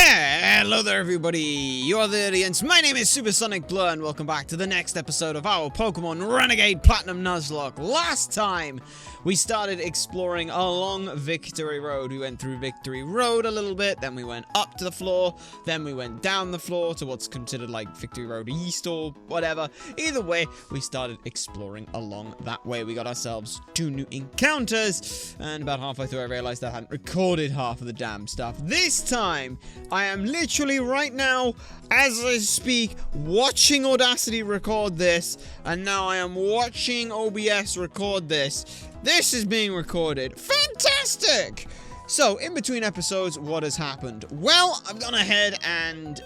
Hello there everybody, you are the audience. My name is SuperSonicBlur and welcome back to the next episode of our Pokemon Renegade Platinum Nuzlocke. Last time we started exploring along Victory Road. We went through Victory Road a little bit, then we went up to the floor, then we went down the floor to what's considered like Victory Road East or whatever. Either way, we started exploring along that way. We got ourselves 2 new encounters, and about halfway through I realized I hadn't recorded half of the damn stuff. This time, I am literally right now, as I speak, watching Audacity record this, and now I am watching OBS record this. This is being recorded. Fantastic! So, in between episodes, what has happened? Well, I've gone ahead and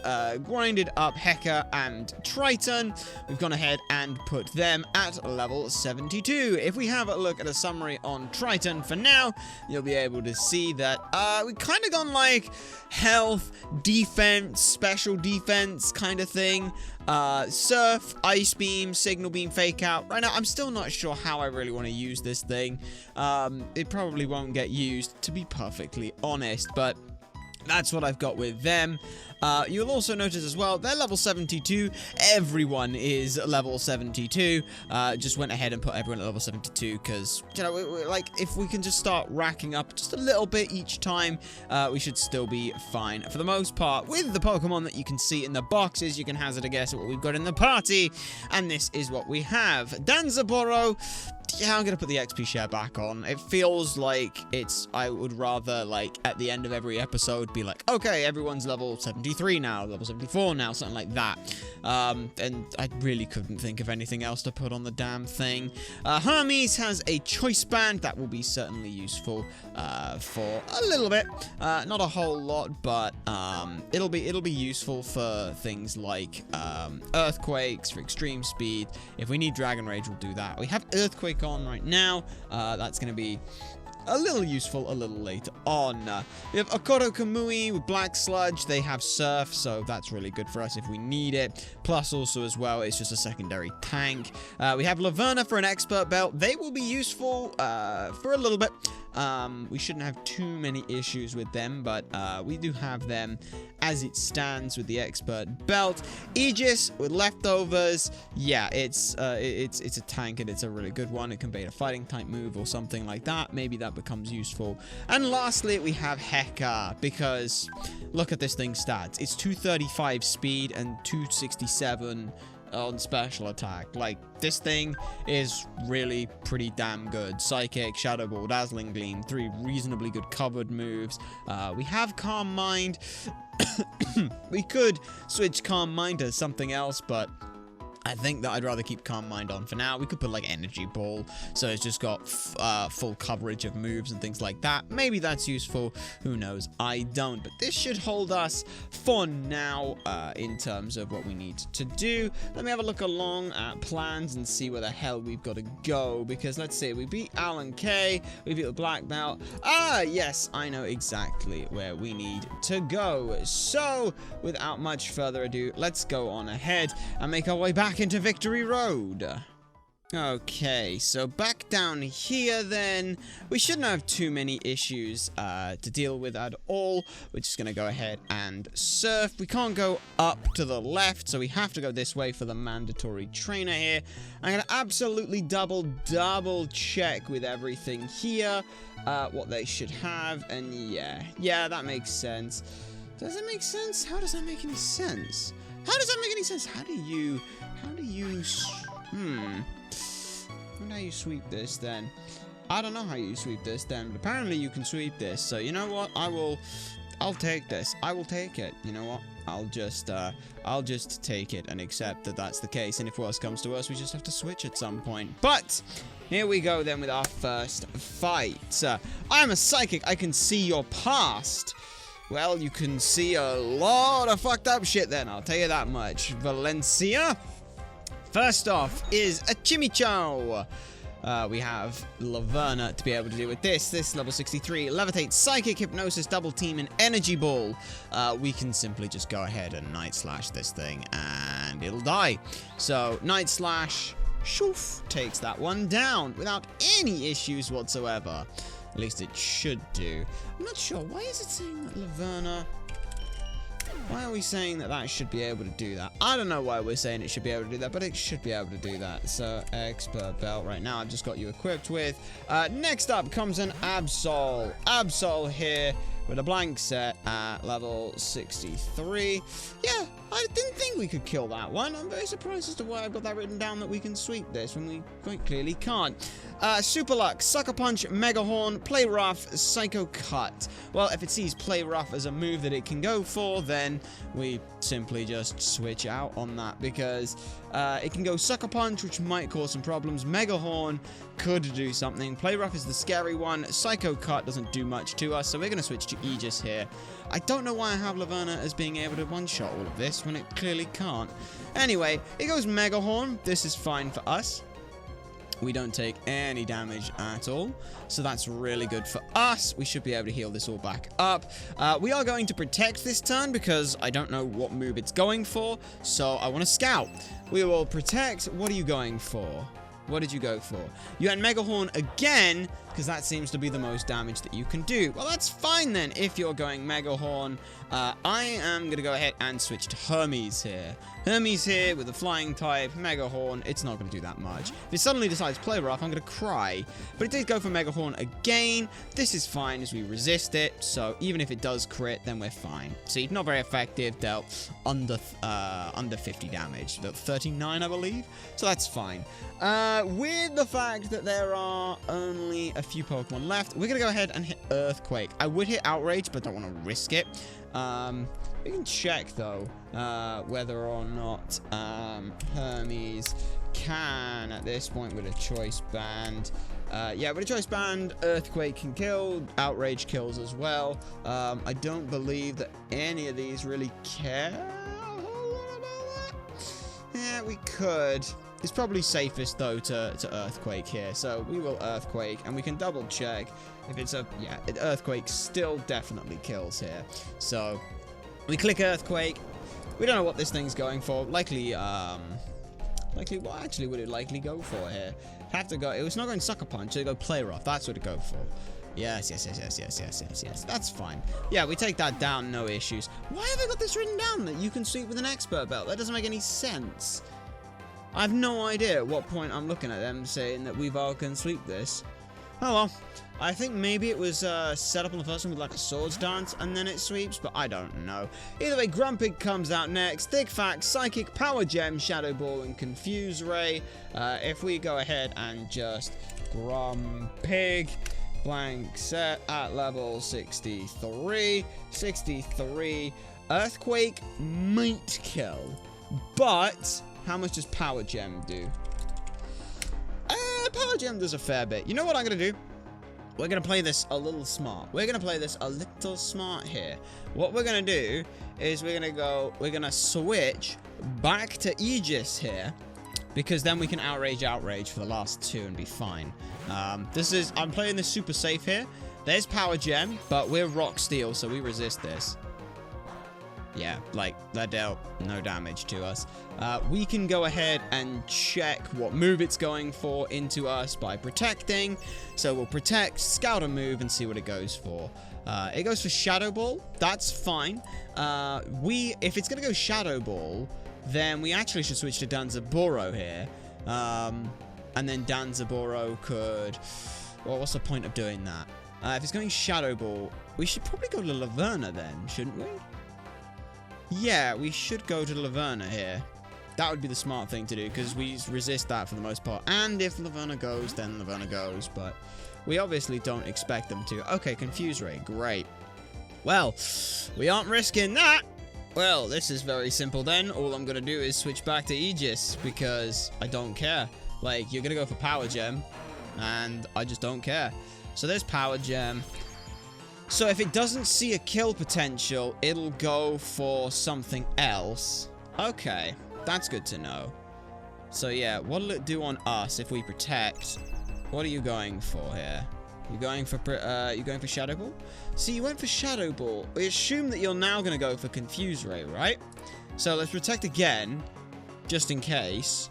grinded up Heka and Triton. We've gone ahead and put them at level 72. If we have a look at a summary on Triton for now, you'll be able to see that we've kind of gone like health, defense, special defense kind of thing. Surf, Ice Beam, Signal Beam, Fake Out. Right now, I'm still not sure how I really want to use this thing. It probably won't get used, to be perfectly honest, but that's what I've got with them. You'll also notice as well, they're level 72. Everyone is level 72. Just went ahead and put everyone at level 72 because, you know, like, if we can just start racking up just a little bit each time, we should still be fine. For the most part, with the Pokemon that you can see in the boxes, you can hazard a guess at what we've got in the party, and this is what we have. Danzaboro. Yeah, I'm gonna put the XP share back on. It feels like I would rather, like, at the end of every episode be like, okay, everyone's level 73 now, level 74 now, something like that. And I really couldn't think of anything else to put on the damn thing. Hermes has a choice band that will be certainly useful for a little bit. Not a whole lot, but it'll be useful for things like earthquakes, for extreme speed. If we need Dragon Rage, we'll do that. We have Earthquake on right now. That's going to be a little useful a little later on. We have Okoro Kamui with Black Sludge. They have Surf, so that's really good for us if we need it. Plus, also as well, it's just a secondary tank. We have Laverna for an Expert Belt. They will be useful for a little bit. We shouldn't have too many issues with them, but we do have them as it stands with the Expert Belt. Aegis with Leftovers. Yeah, it's a tank and it's a really good one. It can bait a fighting type move or something like that. Maybe that becomes useful. And lastly, we have Heka, because look at this thing's stats. It's 235 speed and 267 on special attack. Like, this thing is really pretty damn good. Psychic, Shadow Ball, Dazzling Gleam, 3 reasonably good covered moves. We have Calm Mind. We could switch Calm Mind to something else, but I think that I'd rather keep Calm Mind on for now. We could put like Energy Ball, so it's just got full coverage of moves and things like that. Maybe that's useful. Who knows? I don't. But this should hold us for now in terms of what we need to do. Let me have a look along at plans and see where the hell we've got to go. Because let's see, we beat Alan K. We beat the Black Belt. Ah, yes, I know exactly where we need to go. So, without much further ado, let's go on ahead and make our way back into Victory Road. Okay, so back down here then. We shouldn't have too many issues to deal with at all. We're just gonna go ahead and surf. We can't go up to the left, so we have to go this way for the mandatory trainer here. I'm gonna absolutely double check with everything here what they should have, and yeah, that makes sense. Does it make sense? How does that make any sense? How does that make any sense? How do you sweep this then? I don't know how you sweep this then, but apparently you can sweep this. So you know what? I'll take this. I will take it. You know what? I'll just take it and accept that that's the case. And if worse comes to worse, we just have to switch at some point. But here we go then with our first fight. I'm a psychic. I can see your past. Well, you can see a lot of fucked up shit then, I'll tell you that much. Valencia. First off is a Chimichou. We have Laverna to be able to deal with this. This level 63, Levitate, Psychic, Hypnosis, Double Team, and Energy Ball. We can simply just go ahead and Night Slash this thing and it'll die. So, Night Slash, shoof, takes that one down without any issues whatsoever. At least it should do. I'm not sure. Why is it saying that Laverna Why are we saying that that should be able to do that? I don't know why we're saying it should be able to do that, but it should be able to do that. So, expert belt right now I've just got you equipped with. Next up comes an Absol. Absol here with a blank set at level 63. Yeah, I didn't think we could kill that one. I'm very surprised as to why I've got that written down that we can sweep this when we quite clearly can't. Super Luck, Sucker Punch, Mega Horn, Play Rough, Psycho Cut. Well, if it sees Play Rough as a move that it can go for, then we simply just switch out on that, because it can go Sucker Punch, which might cause some problems. Mega Horn could do something. Play Rough is the scary one. Psycho Cut doesn't do much to us, so we're going to switch to Aegis here. I don't know why I have Laverna as being able to one-shot all of this when it clearly can't. Anyway, it goes Mega Horn. This is fine for us. We don't take any damage at all, so that's really good for us. We should be able to heal this all back up. We are going to protect this turn because I don't know what move it's going for, so I want to scout. We will protect. What are you going for? What did you go for? You had Mega Horn again, because that seems to be the most damage that you can do. Well, that's fine then, if you're going Mega Horn. I am going to go ahead and switch to Hermes here. Hermes here with a flying type, Mega Horn. It's not going to do that much. If it suddenly decides Play Rough, I'm going to cry. But it did go for Mega Horn again. This is fine as we resist it. So even if it does crit, then we're fine. See, not very effective. Dealt under 50 damage. Dealt 39, I believe. So that's fine. With the fact that there are only a few Pokemon left, we're going to go ahead and hit Earthquake. I would hit Outrage, but don't want to risk it. We can check, though, whether or not Hermes can, at this point, with a Choice Band. Yeah, with a Choice Band, Earthquake can kill, Outrage kills as well. I don't believe that any of these really care a whole lot about that. Yeah, we could. It's probably safest, though, to Earthquake here. So we will Earthquake, and we can double check if it's a... Yeah, Earthquake still definitely kills here. So we click Earthquake. We don't know what this thing's going for. Likely, what actually would it likely go for here? Have to go... It was not going Sucker Punch. It'd go Play Rough. That's what it'd go for. Yes. That's fine. Yeah, we take that down. No issues. Why have I got this written down that you can sweep with an Expert Belt? That doesn't make any sense. I have no idea at what point I'm looking at them saying that Weavile can sweep this. Oh well. I think maybe it was set up on the first one with like a Swords Dance and then it sweeps, but I don't know. Either way, Grumpig comes out next. Thick Fact, Psychic, Power Gem, Shadow Ball, and Confuse Ray. If we go ahead and just Grumpig, blank set at level 63. 63. Earthquake might kill, but... How much does Power Gem do? Power Gem does a fair bit. You know what I'm going to do? We're going to play this a little smart. We're going to play this a little smart here. What we're going to do is we're going to switch back to Aegis here, because then we can Outrage for the last two and be fine. I'm playing this super safe here. There's Power Gem, but we're Rock Steel, so we resist this. Yeah, like, that dealt no damage to us. We can go ahead and check what move it's going for into us by protecting. So we'll protect, scout a move, and see what it goes for. It goes for Shadow Ball. That's fine. If it's going to go Shadow Ball, then we actually should switch to Danzaburou here. And then Danzaburou could... Well, what's the point of doing that? If it's going Shadow Ball, we should probably go to Laverna then, shouldn't we? Yeah, we should go to Laverna here. That would be the smart thing to do, because we resist that for the most part. And if Laverna goes, then Laverna goes, but we obviously don't expect them to. Okay, Confuse Ray, great. Well, we aren't risking that. Well, this is very simple then. All I'm going to do is switch back to Aegis, because I don't care. Like, you're going to go for Power Gem, and I just don't care. So there's Power Gem. So if it doesn't see a kill potential, it'll go for something else. Okay, that's good to know. So yeah, what'll it do on us if we protect? What are you going for here? You going for Shadow Ball? See, you went for Shadow Ball. We assume that you're now going to go for Confuse Ray, right? So let's protect again, just in case.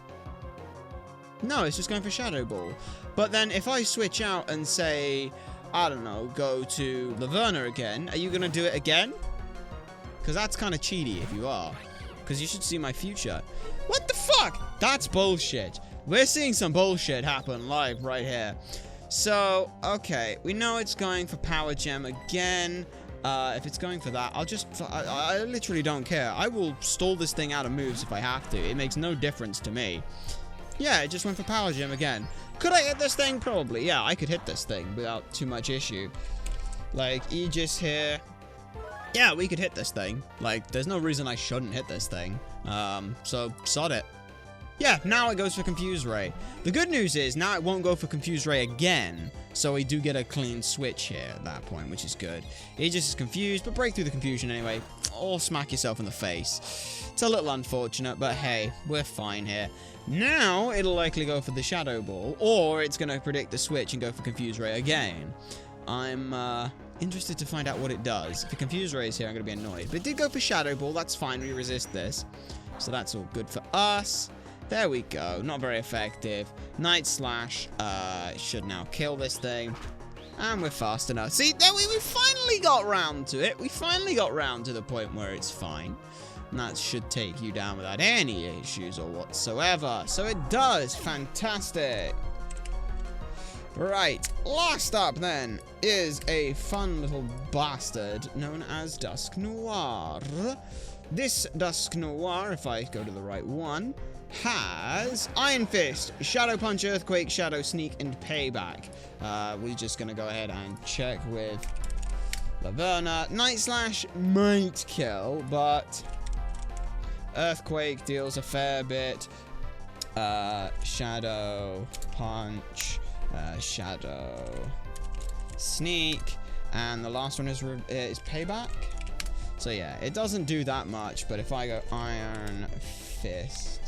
No, it's just going for Shadow Ball. But then if I switch out and say... I don't know, go to Laverna again. Are you going to do it again? Because that's kind of cheaty if you are. Because you should see my future. What the fuck? That's bullshit. We're seeing some bullshit happen live right here. So, okay. We know it's going for Power Gem again. If it's going for that, I literally don't care. I will stall this thing out of moves if I have to. It makes no difference to me. Yeah, it just went for Power Gem again. Could I hit this thing? Probably. Yeah, I could hit this thing without too much issue. Like, Aegis here. Yeah, we could hit this thing. Like, there's no reason I shouldn't hit this thing. So, sod it. Yeah, now it goes for Confuse Ray. The good news is, now it won't go for Confuse Ray again. So we do get a clean switch here at that point, which is good. Aegis is confused, but break through the confusion anyway. Or smack yourself in the face. It's a little unfortunate, but hey, we're fine here. Now, it'll likely go for the Shadow Ball, or it's going to predict the switch and go for Confuse Ray again. I'm interested to find out what it does. If the Confuse Ray is here, I'm going to be annoyed. But it did go for Shadow Ball, that's fine, we resist this. So that's all good for us. There we go. Not very effective. Night Slash should now kill this thing. And we're fast enough. See, there we finally got round to it. We finally got round to the point where it's fine. And that should take you down without any issues or whatsoever. So it does. Fantastic. Right. Last up, then, is a fun little bastard known as Dusk Noir. This Dusk Noir, if I go to the right one, has Iron Fist, Shadow Punch, Earthquake, Shadow Sneak, and Payback. We're just going to go ahead and check with Laverna. Night Slash might kill, but Earthquake deals a fair bit. Shadow Punch, Shadow Sneak, and the last one is Payback. So yeah, it doesn't do that much, but if I go Iron Fist,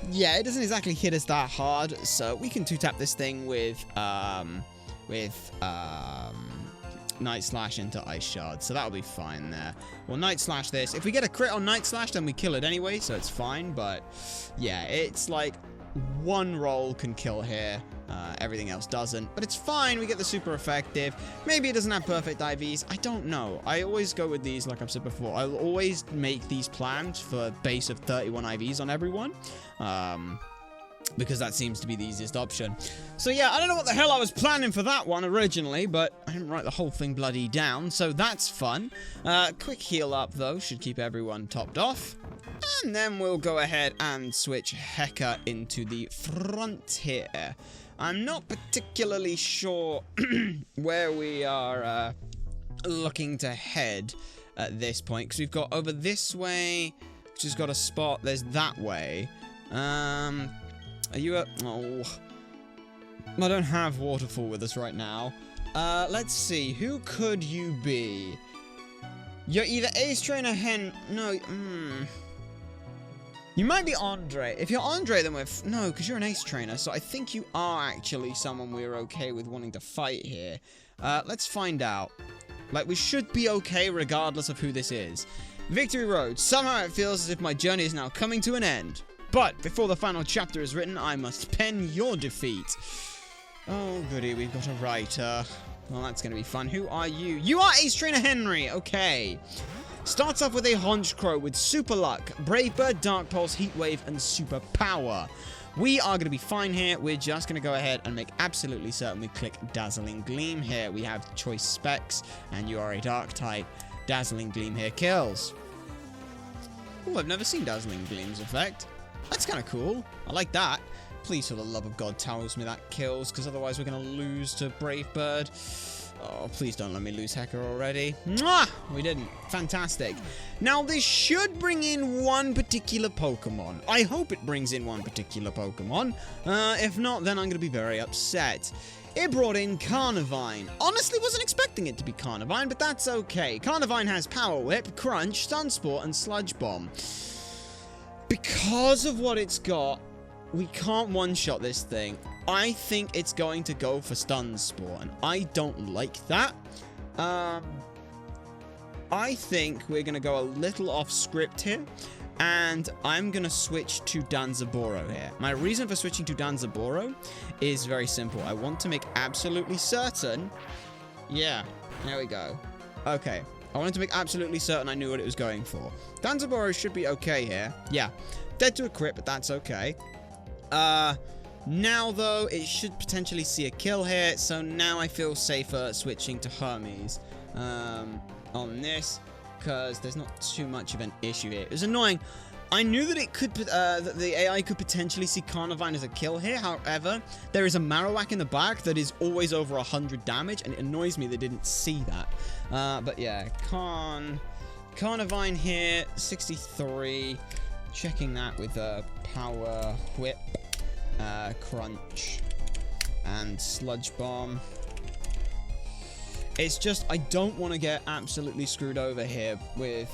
yeah, it doesn't exactly hit us that hard, so we can two-tap this thing with Night Slash into Ice Shard, so that'll be fine there. We'll Night Slash this. If we get a crit on Night Slash, then we kill it anyway, so it's fine, but yeah, it's like one roll can kill here. Everything else doesn't, but it's fine. We get the super effective. Maybe it doesn't have perfect IVs. I don't know. I always go with these, like I've said before. I'll always make these plans for base of 31 IVs on everyone. Because that seems to be the easiest option. So yeah, I don't know what the hell I was planning for that one originally, but I didn't write the whole thing bloody down, so that's fun. Quick heal up, though, should keep everyone topped off. And then we'll go ahead and switch Heka into the Frontier. I'm not particularly sure where we are looking to head at this point, because we've got over this way, which has got a spot, there's that way. Are you oh, I don't have Waterfall with us right now. Let's see, who could you be? You're either Ace Trainer, You might be Andre. If you're Andre, then no, because you're an Ace Trainer, so I think you are actually someone we're okay with wanting to fight here. Let's find out. Like, we should be okay regardless of who this is. Victory Road. Somehow it feels as if my journey is now coming to an end. But before the final chapter is written, I must pen your defeat. Oh, goody, we've got a writer. Well, that's going to be fun. Who are you? You are Ace Trainer Henry. Okay. Starts off with a Honchkrow with Super Luck, Brave Bird, Dark Pulse, Heat Wave, and Super Power. We are going to be fine here. We're just going to go ahead and make absolutely certain we click Dazzling Gleam here. We have choice specs, and you are a Dark type. Dazzling Gleam here kills. Oh, I've never seen Dazzling Gleam's effect. That's kind of cool. I like that. Please, for the love of God, tells me that kills, because otherwise we're going to lose to Brave Bird. Oh, please don't let me lose Heka already. Mwah! We didn't. Fantastic. Now, this should bring in one particular Pokemon. I hope it brings in one particular Pokemon. If not, then I'm going to be very upset. It brought in Carnivine. Honestly, wasn't expecting it to be Carnivine, but that's okay. Carnivine has Power Whip, Crunch, Sunsport, and Sludge Bomb. Because of what it's got, we can't one-shot this thing. I think it's going to go for Stun Spore, and I don't like that. I think we're going to go a little off script here, and I'm going to switch to Danzaburou here. My reason for switching to Danzaburou is very simple. I want to make absolutely certain Yeah, there we go. Okay, I wanted to make absolutely certain I knew what it was going for. Danzaboro should be okay here. Yeah, dead to a crit, but that's okay. Now, though, it should potentially see a kill here, so now I feel safer switching to Hermes on this, because there's not too much of an issue here. It was annoying. I knew that it could, that the AI could potentially see Carnivine as a kill here. However, there is a Marowak in the back that is always over 100 damage, and it annoys me they didn't see that. But yeah, Carnivine here, 63. Checking that with a Power Whip, Crunch, and Sludge Bomb. It's just, I don't want to get absolutely screwed over here with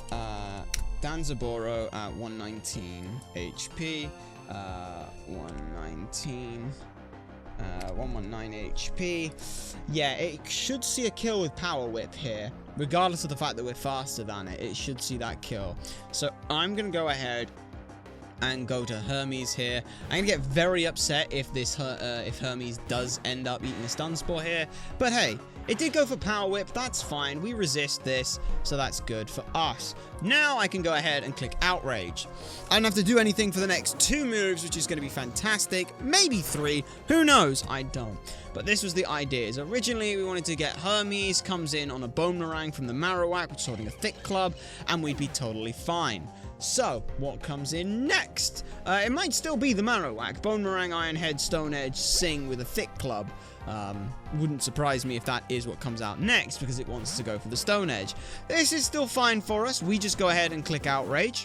Danzaboro at 119 HP, 119, 119 HP. Yeah, it should see a kill with Power Whip here, regardless of the fact that we're faster than it. It should see that kill. So I'm going to go ahead and go to Hermes here. I'm gonna get very upset if this if Hermes does end up eating a stun spore here, but hey, it did go for Power Whip. That's fine. We resist this, so that's good for us. Now I can go ahead and click Outrage. I don't have to do anything for the next 2 moves, which is going to be fantastic. Maybe 3. Who knows? I don't. But this was the idea. Is originally we wanted to get Hermes comes in on a Boomerang from the Marowak, which is holding a Thick Club, and we'd be totally fine. So, what comes in next? It might still be the Marowak. Boomerang, Iron Head, Stone Edge, Sing with a Thick Club. Wouldn't surprise me if that is what comes out next, because it wants to go for the Stone Edge. This is still fine for us. We just go ahead and click Outrage,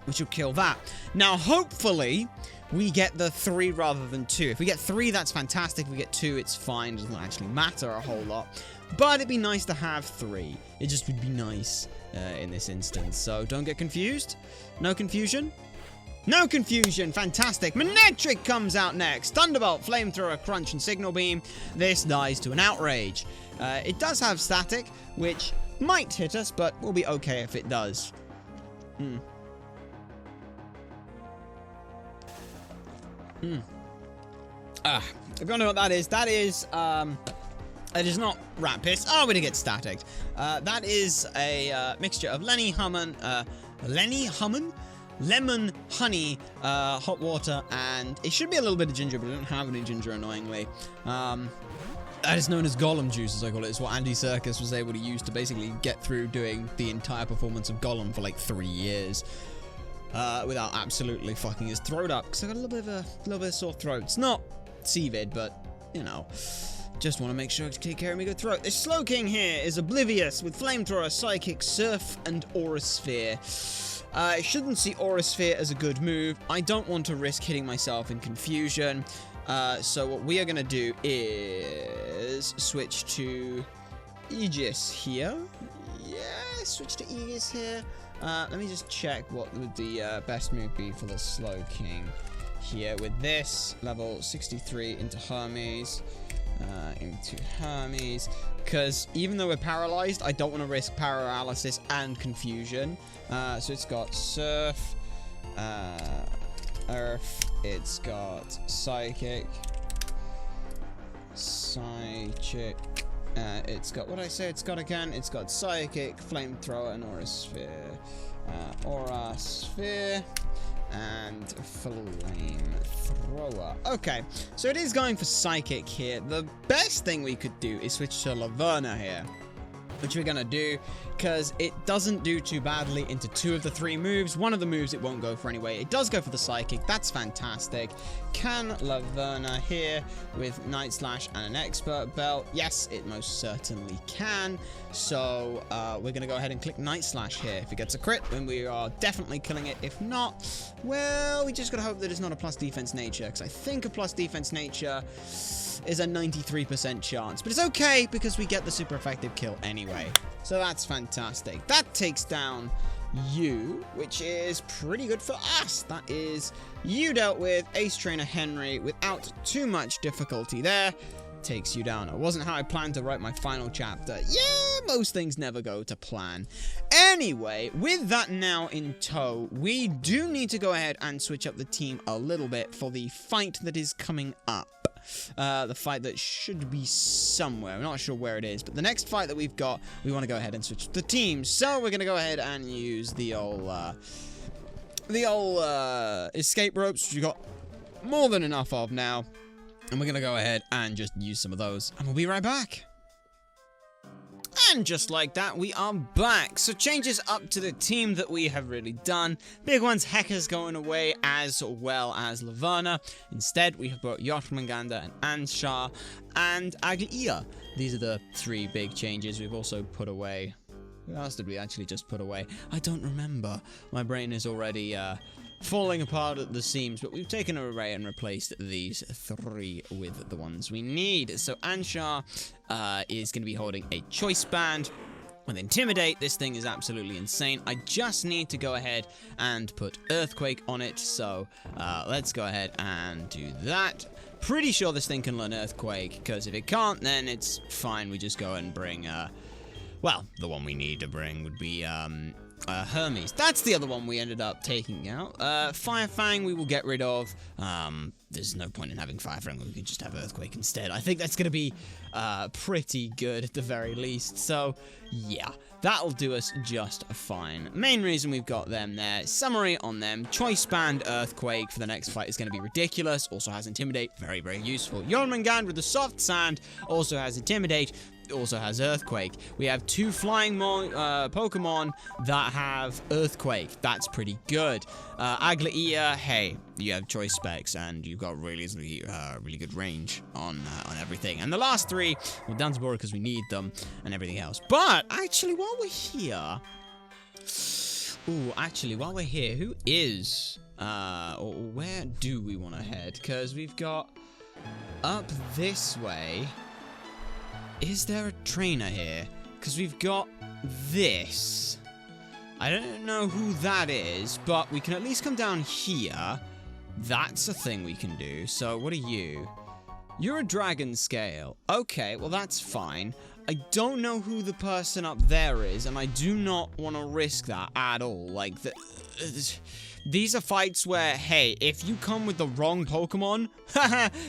which will kill that. Now, hopefully, we get the 3 rather than 2. If we get 3, that's fantastic. If we get 2, it's fine. It doesn't actually matter a whole lot. But it'd be nice to have 3. It just would be nice in this instance. So don't get confused. No confusion? No confusion. Fantastic. Manectric comes out next. Thunderbolt, Flamethrower, Crunch, and Signal Beam. This dies to an Outrage. It does have Static, which might hit us, but we'll be okay if it does. If you don't know what that is it is not Rat Piss. Oh, we're gonna get staticked. That is a mixture of Lemon, honey, hot water, and it should be a little bit of ginger, but I don't have any ginger, annoyingly. That is known as Gollum juice, as I call it. It's what Andy Serkis was able to use to basically get through doing the entire performance of Gollum for like 3 years. Without absolutely fucking his throat up, because I got a little bit of sore throat. It's not CVID, but, you know, just want to make sure to take care of my good throat. This Slow King here is Oblivious with Flamethrower, Psychic, Surf, and Aura Sphere. I shouldn't see Aura Sphere as a good move. I don't want to risk hitting myself in confusion. So what we are going to do is switch to Aegis here. Yeah, switch to Aegis here. Let me just check what would the best move be for the Slow King here. With this, level 63 into Hermes. Because even though we're paralyzed, I don't want to risk paralysis and confusion. So it's got Surf, Earth, it's got Psychic, it's got, what did I say it's got again? It's got Psychic, Flamethrower, and Aura Sphere. Aura Sphere, and Flamethrower. Okay, so it is going for Psychic here. The best thing we could do is switch to Laverna here, which we're gonna do because it doesn't do too badly into 2 of the 3 moves. One of the moves it won't go for anyway. It does go for the Psychic. That's fantastic. Can Laverna here with Night Slash and an Expert Belt? Yes, it most certainly can. So we're gonna go ahead and click Night Slash here. If it gets a crit, then we are definitely killing it. If not, well, we just gotta hope that it's not a plus defense nature, because I think a plus defense nature is a 93% chance. But it's okay, because we get the super effective kill anyway. So that's fantastic. That takes down you, which is pretty good for us. That is you dealt with. Ace Trainer Henry without too much difficulty there. Takes you down. It wasn't how I planned to write my final chapter. Yeah, most things never go to plan. Anyway, with that now in tow, we do need to go ahead and switch up the team a little bit for the fight that is coming up. the fight that should be somewhere. I'm not sure where it is, but the next fight that we've got, we want to go ahead and switch the teams. So we're going to go ahead and use the old escape ropes, which we've got more than enough of now. And we're going to go ahead and just use some of those, and we'll be right back. And just like that, we are back. So changes up to the team that we have really done. Big one's Hecker's going away, as well as Laverna. Instead, we have brought Jormungandr and Anshar and Aglia. These are the 3 big changes. We've also put away... Who else did we actually just put away? I don't remember. My brain is already falling apart at the seams, but we've taken an array and replaced these 3 with the ones we need. So Anshar is going to be holding a choice band. With Intimidate, this thing is absolutely insane. I just need to go ahead and put Earthquake on it, so let's go ahead and do that. Pretty sure this thing can learn Earthquake, because if it can't, then it's fine. We just go and bring... well, the one we need to bring would be Hermes. That's the other one we ended up taking out. Firefang we will get rid of. There's no point in having Firefang. We can just have Earthquake instead. I think that's going to be pretty good at the very least. So, yeah, that'll do us just fine. Main reason we've got them there. Summary on them. Choice Band Earthquake for the next fight is going to be ridiculous. Also has Intimidate. Very, very useful. Jormungandr with the Soft Sand also has Intimidate. Also has Earthquake. We have 2 flying Pokemon that have Earthquake. That's pretty good. Aglaia, hey, you have choice specs and you've got really good range on everything. And the last 3, well, down to borrow because we need them and everything else. But actually, while we're here, who is or where do we want to head? Because we've got up this way. Is there a trainer here? Because we've got this. I don't know who that is, but we can at least come down here. That's a thing we can do. So, what are you? You're a dragon scale. Okay, well, that's fine. I don't know who the person up there is, and I do not want to risk that at all. Like, these are fights where, hey, if you come with the wrong Pokemon,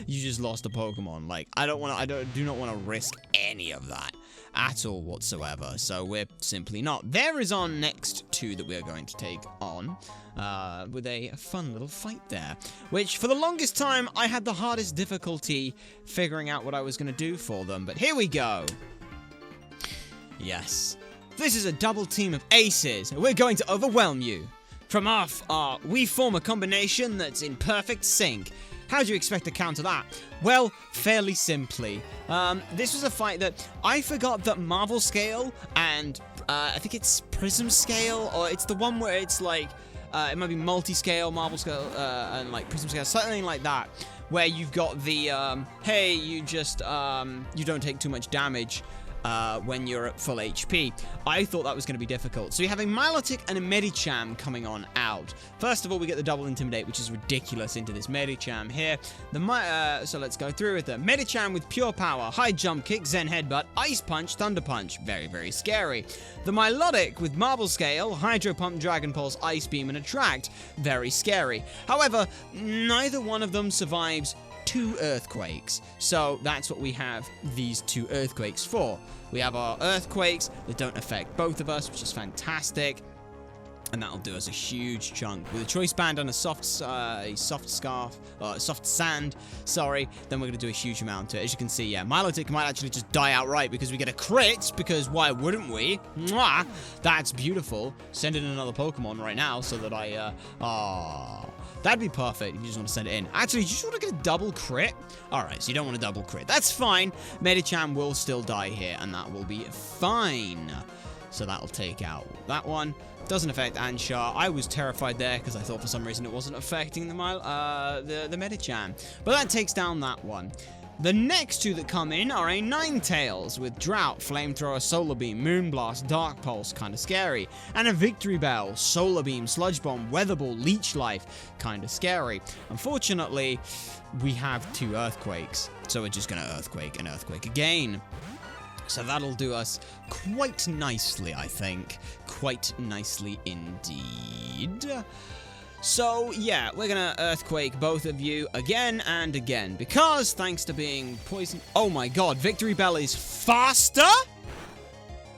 you just lost a Pokemon. Like, I do not want to risk any of that at all whatsoever. So we're simply not. There is our next 2 that we are going to take on, with a fun little fight there. Which, for the longest time, I had the hardest difficulty figuring out what I was going to do for them. But here we go. Yes. This is a double team of aces. We're going to overwhelm you. From off, we form a combination that's in perfect sync. How do you expect to counter that? Well, fairly simply. This was a fight that I forgot that Marvel Scale and I think it's Prism Scale, or it's the one where it's like, it might be Multi-Scale, Marvel Scale, and like Prism Scale, something like that, where you've got the, hey, you just, you don't take too much damage. When you're at full HP. I thought that was going to be difficult. So you have a Milotic and a Medicham coming on out. First of all, we get the double Intimidate, which is ridiculous into this Medicham here. So let's go through with the Medicham with Pure Power, High Jump Kick, Zen Headbutt, Ice Punch, Thunder Punch. Very, very scary. The Milotic with Marble Scale, Hydro Pump, Dragon Pulse, Ice Beam, and Attract. Very scary. However, neither one of them survives 2 Earthquakes. So that's what we have these 2 Earthquakes for. We have our Earthquakes that don't affect both of us, which is fantastic. And that'll do us a huge chunk. With a Choice Band and a soft sand, sorry, then we're going to do a huge amount to it. As you can see, yeah, Milotic might actually just die outright because we get a crit, because why wouldn't we? Mwah! That's beautiful. Send in another Pokemon right now so that that'd be perfect if you just want to send it in. Actually, you just want to get a double crit? Alright, so you don't want a double crit. That's fine. Medicham will still die here, and that will be fine. So that'll take out that one. Doesn't affect Anshar. I was terrified there because I thought for some reason it wasn't affecting the Medicham. But that takes down that one. The next 2 that come in are a Ninetales with Drought, Flamethrower, Solar Beam, Moonblast, Dark Pulse, kinda scary, and a Victory Bell, Solar Beam, Sludge Bomb, Weather Ball, Leech Life, kinda scary. Unfortunately, we have 2 Earthquakes, so we're just gonna Earthquake and Earthquake again. So that'll do us quite nicely, I think. Quite nicely indeed. So, yeah, we're gonna Earthquake both of you again and again. Because, thanks to being poisoned... Oh my god, Victory Bell is faster?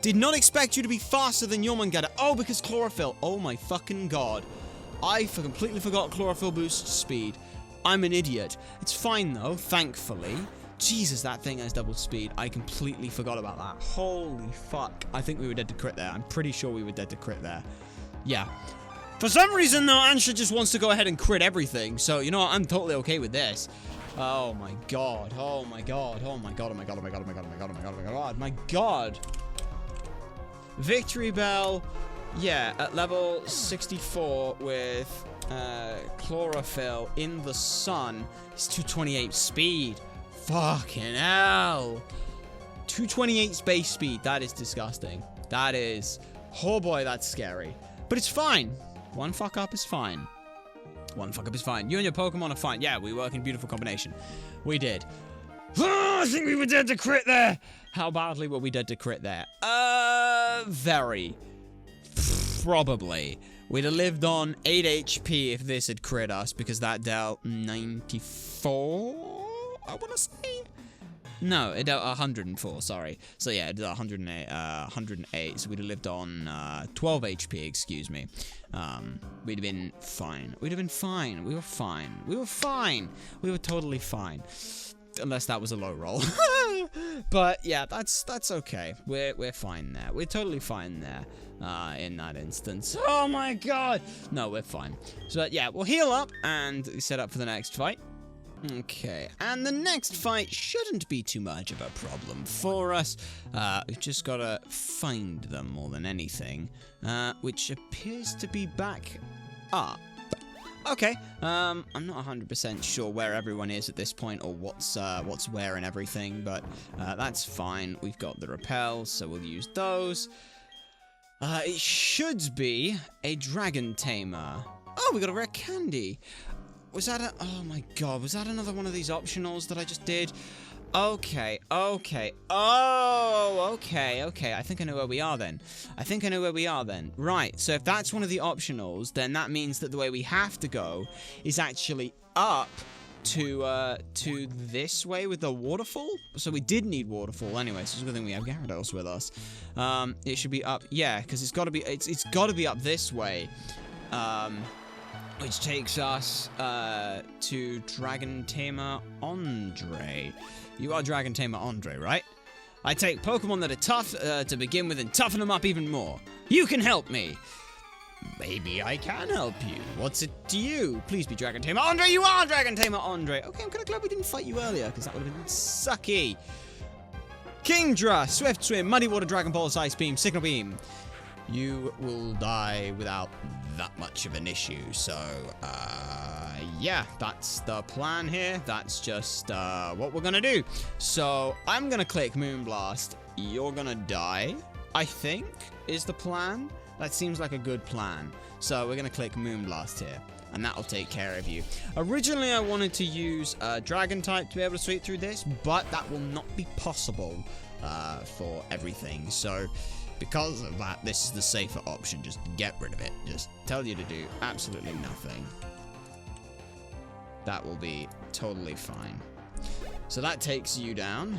Did not expect you to be faster than Jormungandr. Oh, because Chlorophyll. Oh my fucking god. I completely forgot Chlorophyll boosts speed. I'm an idiot. It's fine, though, thankfully. Jesus, that thing has double speed. I completely forgot about that. Holy fuck. I think we were dead to crit there. I'm pretty sure we were dead to crit there. Yeah. For some reason, though, Ansha just wants to go ahead and crit everything. So, you know what? I'm totally okay with this. Oh my god. Oh my god. Oh my god. Oh my god. Oh my god. Oh my god. Oh my god. Oh my god. Oh my god. My god. Victory Bell. Yeah, at level 64 with Chlorophyll in the sun. It's 228 speed. Fucking hell. 228 space speed. That is disgusting. That is... Oh boy, that's scary. But it's fine. One fuck up is fine. One fuck up is fine. You and your Pokemon are fine. Yeah, we work in beautiful combination. We did. Oh, I think we were dead to crit there. How badly were we dead to crit there? Very. Probably. We'd have lived on 8 HP if this had crit us, because that dealt 94, I want to say? No, it dealt 104, sorry. So yeah, it dealt 108, so we'd have lived on 12 HP, excuse me. We'd have been fine. We'd have been fine. We were fine. We were fine. We were totally fine. Unless that was a low roll. But yeah, that's okay. We're fine there. We're totally fine there. In that instance. Oh my god! No, we're fine. So yeah, we'll heal up and set up for the next fight. Okay, and the next fight shouldn't be too much of a problem for us. We've just gotta find them more than anything. Which appears to be back up. Okay, I'm not 100% sure where everyone is at this point, or what's where and everything, but that's fine. We've got the repels, so we'll use those. It should be a Dragon Tamer. Oh, we got a rare candy. Was that a... Oh my god, was that another one of these optionals that I just did? Okay, okay. Oh, okay, okay. I think I know where we are then. Right, so if that's one of the optionals, then that means that the way we have to go is actually up to this way with the waterfall. So we did need waterfall anyway, so it's a good thing we have Gyarados with us. It should be up, yeah, because it's got to be up this way. Which takes us to Dragon Tamer Andre. You are Dragon Tamer Andre, right? I take Pokemon that are tough to begin with and toughen them up even more. You can help me. Maybe I can help you. What's it to you? Please be Dragon Tamer Andre. You are Dragon Tamer Andre. Okay, I'm kind of glad we didn't fight you earlier, because that would have been sucky. Kingdra, Swift Swim, Muddy Water, Dragon Pulse, Ice Beam, Signal Beam. You will die without that much of an issue. So, yeah, that's the plan here. That's just what we're gonna do. So, I'm gonna click Moonblast. You're gonna die, I think, is the plan. That seems like a good plan. So, we're gonna click Moonblast here, and that'll take care of you. Originally, I wanted to use Dragon type to be able to sweep through this, but that will not be possible for everything. So, because of that, this is the safer option. Just get rid of it. Just tell you to do absolutely nothing. That will be totally fine. So that takes you down.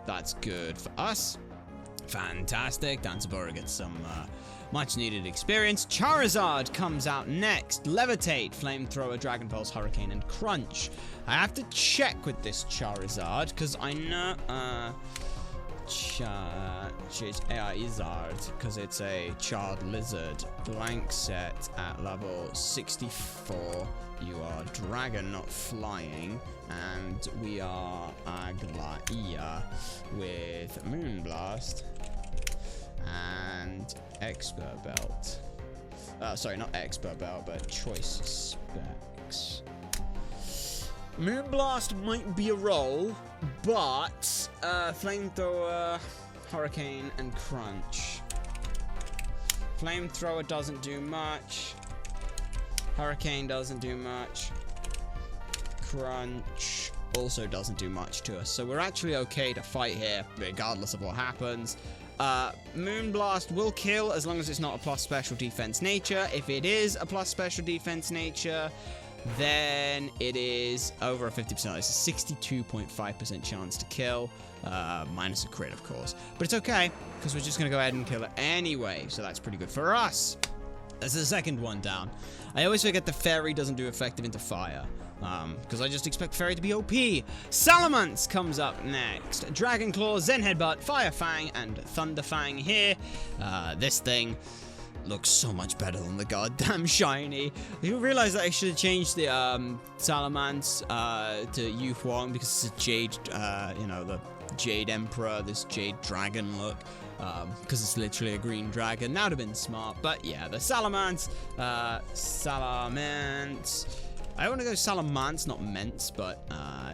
That's good for us. Fantastic. Dansabura gets some much needed experience. Charizard comes out next. Levitate, Flamethrower, Dragon Pulse, Hurricane, and Crunch. I have to check with this Charizard, because I know... Charizard, because it's a Charred Lizard. Blank set at level 64. You are Dragon, not Flying. And we are Aglaia with Moonblast and Expert Belt. Sorry, not Expert Belt, but Choice Specs. Moonblast might be a roll, but Flamethrower, Hurricane, and Crunch. Flamethrower doesn't do much. Hurricane doesn't do much. Crunch also doesn't do much to us. So we're actually okay to fight here, regardless of what happens. Moonblast will kill as long as it's not a plus special defense nature. If it is a plus special defense nature, then it is over a 50%. It's a 62.5% chance to kill, minus a crit, of course. But it's okay, because we're just going to go ahead and kill it anyway, so that's pretty good for us. That's the second one down. I always forget the fairy doesn't do effective into fire, because I just expect fairy to be OP. Salamence comes up next. Dragon Claw, Zen Headbutt, Fire Fang, and Thunder Fang here. This thing looks so much better than the goddamn shiny. You realize that I should have changed the Salamence to Yu Huang, because it's a jade, you know, the Jade Emperor, this Jade Dragon look. Because it's literally a green dragon. That would have been smart. But yeah, the Salamence. I want to go Salamence, not Mence, but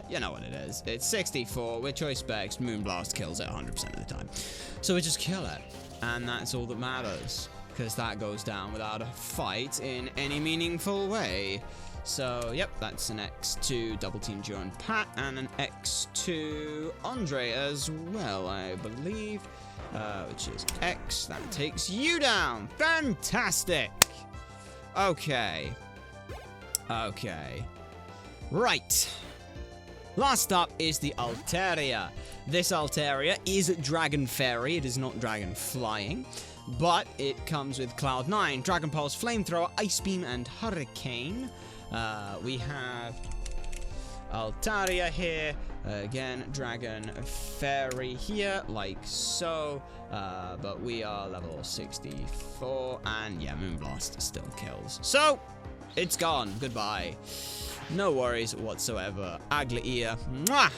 you know what it is. It's 64 with choice specs. Moonblast kills it 100% of the time. So we just kill it. And that's all that matters. Because that goes down without a fight in any meaningful way. So, yep, that's an X2 double team Joe and Pat. And an X2 Andre as well, I believe. Which is X. That takes you down. Fantastic. Okay. Okay. Right. Last up is the Altaria. This Altaria is Dragon Fairy. It is not Dragon Flying. But it comes with Cloud 9, Dragon Pulse, Flamethrower, Ice Beam, and Hurricane. We have Altaria here. Again, Dragon Fairy here, like so. But we are level 64. And yeah, Moonblast still kills. So, it's gone. Goodbye. No worries whatsoever. Aglaia. Mwah!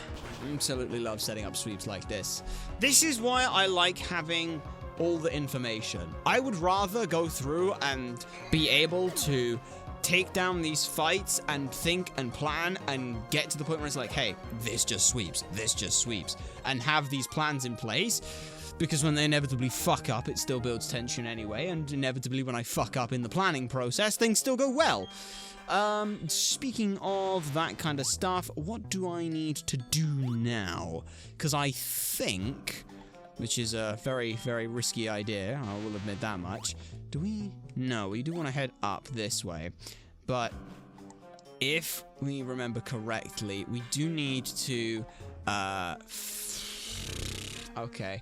Absolutely love setting up sweeps like this. This is why I like having all the information. I would rather go through and be able to take down these fights and think and plan and get to the point where it's like, hey, this just sweeps, and have these plans in place, because when they inevitably fuck up, it still builds tension anyway, and inevitably when I fuck up in the planning process, things still go well. Speaking of that kind of stuff, what do I need to do now? Because I think, which is a very, very risky idea, I will admit that much. Do we? No, we do want to head up this way. But if we remember correctly, we do need to, okay.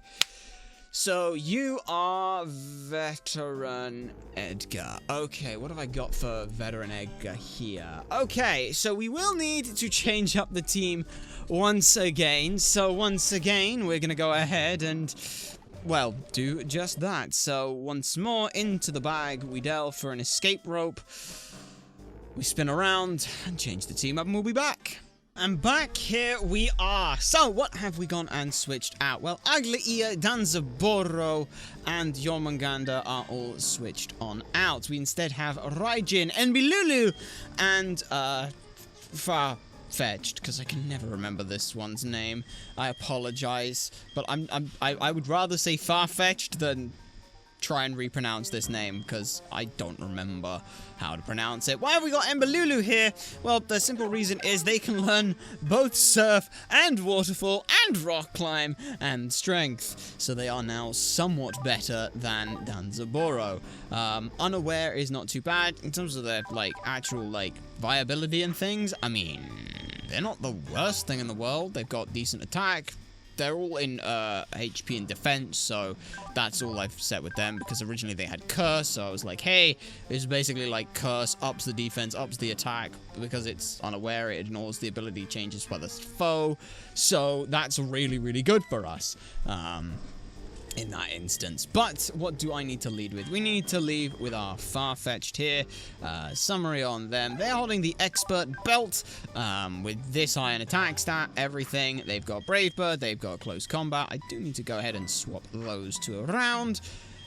So, you are Veteran Edgar. Okay, what have I got for Veteran Edgar here? Okay, so we will need to change up the team once again. So, once again, we're going to go ahead and, well, do just that. So, once more, into the bag we delve for an escape rope. We spin around and change the team up, and we'll be back. And back here we are. So, what have we gone and switched out? Well, Aglaia, Danzaburou, and Jormungandr are all switched on out. We instead have Raijin, Enbilulu, and Farfetch'd, because I can never remember this one's name. I apologize, but I would rather say Farfetch'd than try and repronounce this name, because I don't remember how to pronounce it. Why have we got Enbilulu here? Well, the simple reason is they can learn both Surf and Waterfall and Rock Climb and Strength, so they are now somewhat better than Danzaburou. Unaware is not too bad in terms of their, like, actual, like, viability and things. I mean, they're not the worst thing in the world. They've got decent attack. They're all in HP and defense, so that's all I've set with them, because originally they had Curse, so I was like, hey, it's basically like Curse ups the defense, ups the attack, because it's unaware, it ignores the ability changes by the foe, so that's really, really good for us. In that instance. But what do I need to lead with? We need to lead with our Farfetch'd here. Summary on them. They're holding the Expert Belt with this high an attack stat, everything. They've got Brave Bird, they've got Close Combat. I do need to go ahead and swap those two around.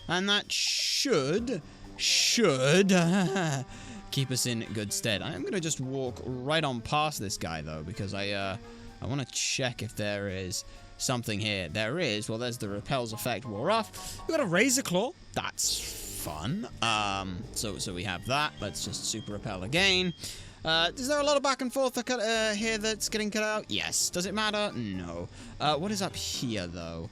And that should keep us in good stead. I'm going to just walk right on past this guy, though, because I want to check if there is something here. There is. Well, there's the repels effect wore off. We've got a Razor Claw. That's fun. So we have that. Let's just super repel again. Is there a lot of back and forth here that's getting cut out? Yes. Does it matter? No. What is up here, though?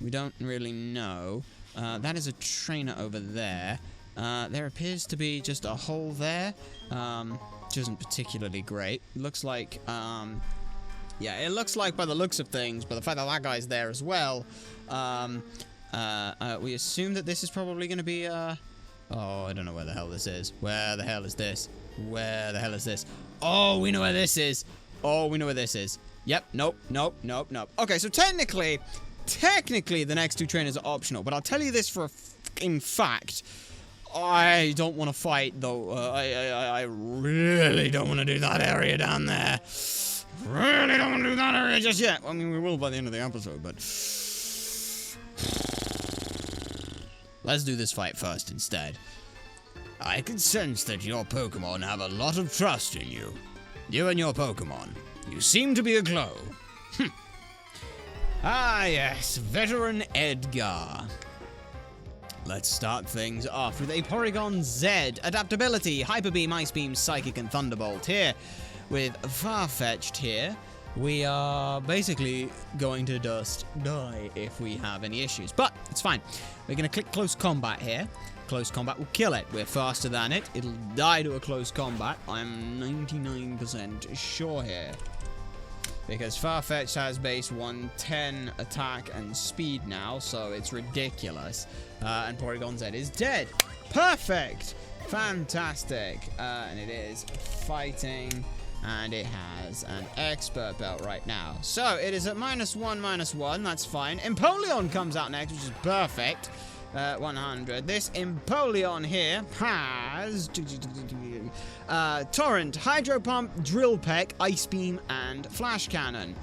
We don't really know. That is a trainer over there. There appears to be just a hole there, which isn't particularly great. Looks like, yeah, it looks like by the looks of things, but the fact that that guy's there as well, we assume that this is probably going to be, oh, I don't know where the hell this is. Where the hell is this? Where the hell is this? Oh, we know where this is. Oh, we know where this is. Yep, nope. Okay, so technically, the next two trainers are optional, but I'll tell you this for a in fact, I don't want to fight, though. I really don't want to do that area down there. Really don't want to do that area just yet. I mean, we will by the end of the episode, but let's do this fight first instead. I can sense that your Pokemon have a lot of trust in you. You and your Pokemon. You seem to be aglow. Ah, yes, veteran Edgar. Let's start things off with a Porygon Z. Adaptability, Hyper Beam, Ice Beam, Psychic, and Thunderbolt. Here, with Farfetch'd here, we are basically going to just die if we have any issues. But, it's fine. We're going to click Close Combat here. Close Combat will kill it. We're faster than it. It'll die to a Close Combat. I'm 99% sure here. Because Farfetch'd has base 110 attack and speed now, so it's ridiculous. And Porygon Z is dead. Perfect! Fantastic. And it is fighting, and it has an expert belt right now. So it is at -1/-1, that's fine. Empoleon comes out next, which is perfect. 100. This Empoleon here has Torrent, Hydro Pump, Drill Peck, Ice Beam, and Flash Cannon.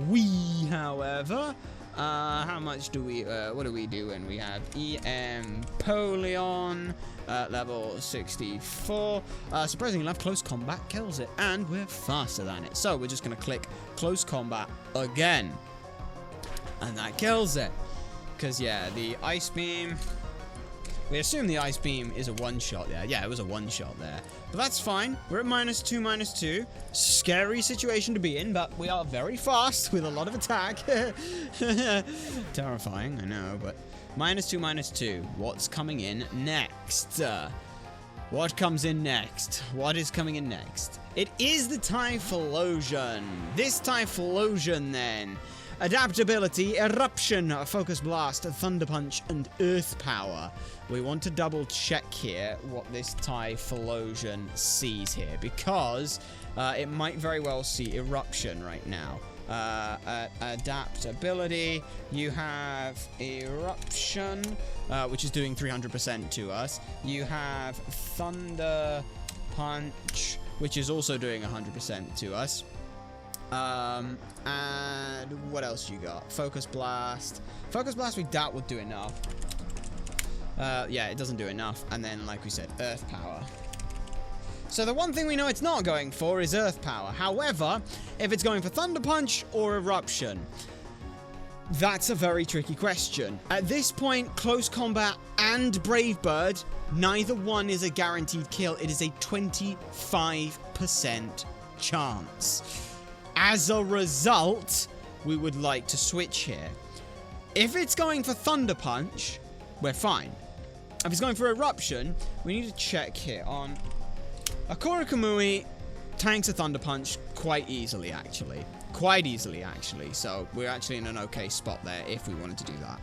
We, however, how much do we, what do we do when we have Empoleon, level 64. Surprisingly enough, Close Combat kills it, and we're faster than it. So we're just going to click Close Combat again, and that kills it. Because, yeah, the Ice Beam, we assume the Ice Beam is a one-shot there. Yeah, it was a one-shot there. But that's fine. We're at -2/-2. Scary situation to be in, but we are very fast with a lot of attack. Terrifying, I know, but -2/-2. What's coming in next? What comes in next? What is coming in next? It is the Typhlosion. This Typhlosion, then. Adaptability, Eruption, Focus Blast, Thunder Punch, and Earth Power. We want to double check here what this Typhlosion sees here, because it might very well see Eruption right now. Adaptability, you have Eruption, which is doing 300% to us. You have Thunder Punch, which is also doing 100% to us. And what else you got? Focus Blast. Focus Blast we doubt would do enough. Yeah, it doesn't do enough. And then, like we said, Earth Power. So the one thing we know it's not going for is Earth Power. However, if it's going for Thunder Punch or Eruption, that's a very tricky question. At this point, Close Combat and Brave Bird, neither one is a guaranteed kill. It is a 25% chance. As a result, we would like to switch here. If it's going for Thunder Punch, we're fine. If it's going for Eruption, we need to check here on Akora Kamui tanks a Thunder Punch quite easily, actually. Quite easily, actually. So we're actually in an okay spot there if we wanted to do that.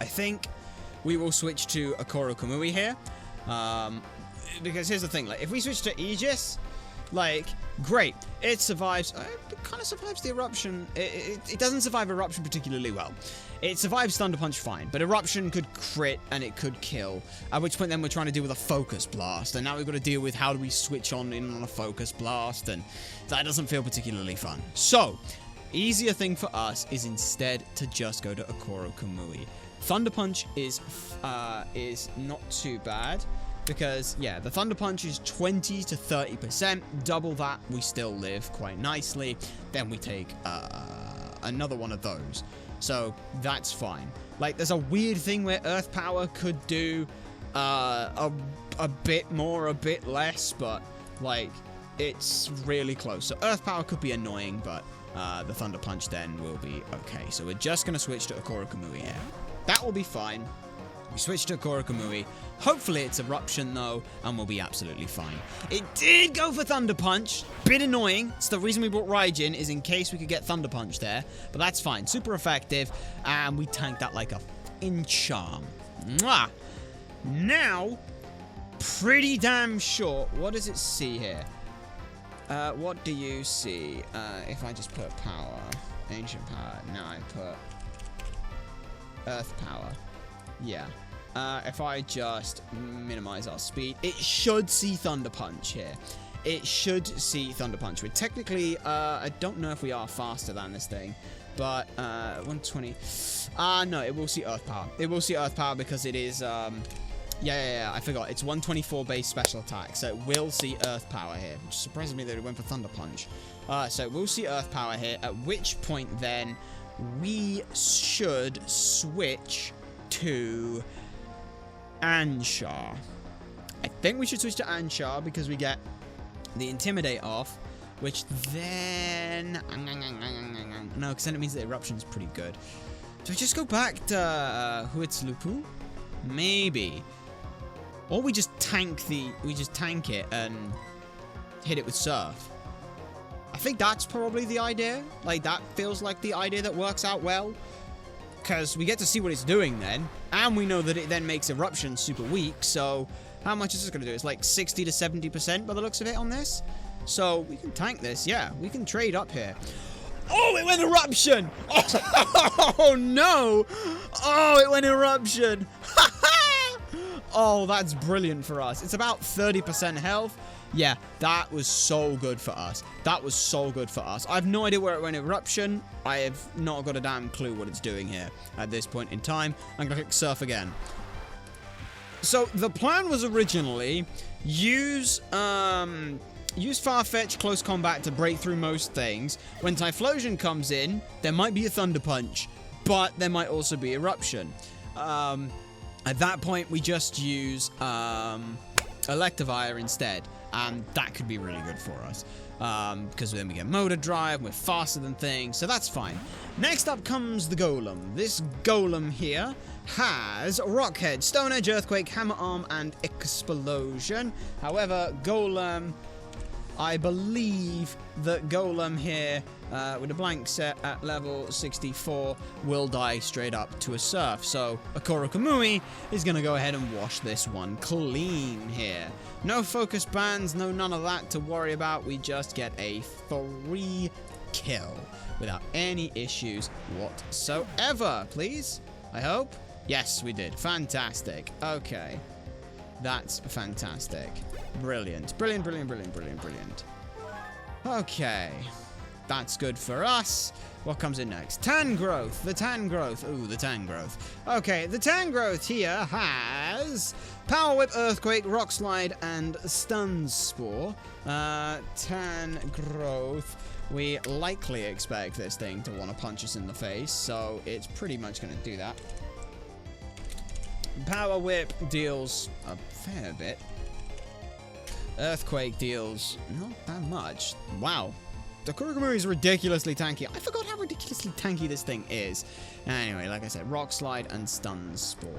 I think we will switch to Akora Kamui here. Because here's the thing, like, if we switch to Aegis, like, great. It survives. It kind of survives the Eruption. It doesn't survive Eruption particularly well. It survives Thunder Punch fine, but Eruption could crit and it could kill. At which point then we're trying to deal with a Focus Blast, and now we've got to deal with how do we switch on in on a Focus Blast, and that doesn't feel particularly fun. So, easier thing for us is instead to just go to Akora Kamui. Thunder Punch is not too bad. Because, yeah, the Thunder Punch is 20 to 30%. Double that, we still live quite nicely. Then we take another one of those. So, that's fine. Like, there's a weird thing where Earth Power could do a bit more, a bit less. But Like, it's really close. So Earth Power could be annoying, but the Thunder Punch then will be okay. So we're just going to switch to Akora Kamui here. That will be fine. We switch to Akora Kamui. Hopefully it's Eruption, though, and we'll be absolutely fine. It did go for Thunder Punch. Bit annoying. It's the reason we brought Raijin, is in case we could get Thunder Punch there. But that's fine. Super effective. And we tanked that like a f***ing charm. Mwah! Now, pretty damn sure. What does it see here? What do you see? If I just put Power, Ancient Power. Now I put Earth Power. Yeah. If I just minimize our speed, it should see Thunder Punch here. It should see Thunder Punch. We're technically, I don't know if we are faster than this thing, but 120. No, it will see Earth Power. It will see Earth Power because it is, yeah, I forgot. It's 124 base special attack, so it will see Earth Power here, which surprises me that it went for Thunder Punch. So we'll see Earth Power here, at which point then we should switch to Anshar. I think we should switch to Anshar because we get the Intimidate off, which then... No, because then it means the Eruption's pretty good. Do we just go back to Huitzlupu? Maybe. Or we just tank it and hit it with Surf. I think that's probably the idea. Like, that feels like the idea that works out well. Because we get to see what it's doing then. And we know that it then makes Eruption super weak. So, how much is this going to do? It's like 60 to 70% by the looks of it on this. So, we can tank this. Yeah, we can trade up here. Oh, it went Eruption! Oh, no! Oh, it went Eruption! Oh, that's brilliant for us. It's about 30% health. Yeah, that was so good for us. That was so good for us. I have no idea where it went Eruption. I have not got a damn clue what it's doing here at this point in time. I'm going to click Surf again. So, the plan was originally use Farfetch Close Combat to break through most things. When Typhlosion comes in, there might be a Thunder Punch, but there might also be Eruption. At that point, we just use Electivire instead, and that could be really good for us. Because then we get Motor Drive, we're faster than things, so that's fine. Next up comes the Golem. This Golem here has Rock Head, Stone Edge, Earthquake, Hammer Arm, and Explosion. However, Golem... I believe that Golem here, with a blank set at level 64, will die straight up to a Surf. So, Akora Kamui is going to go ahead and wash this one clean here. No focus bands, no none of that to worry about. We just get a 3 kill without any issues whatsoever. Please? I hope? Yes, we did. Fantastic. Okay. That's fantastic. Brilliant. Brilliant, brilliant, brilliant, brilliant, brilliant. Okay. That's good for us. What comes in next? Tangrowth. The Tangrowth. Ooh, the Tangrowth. Okay, the Tangrowth here has Power Whip, Earthquake, Rock Slide, and Stun Spore. Tangrowth. We likely expect this thing to want to punch us in the face, so it's pretty much going to do that. Power Whip deals a fair bit. Earthquake deals not that much. Wow. The Kurugumuri is ridiculously tanky. I forgot how ridiculously tanky this thing is. Anyway, like I said, Rock Slide and Stun Spore.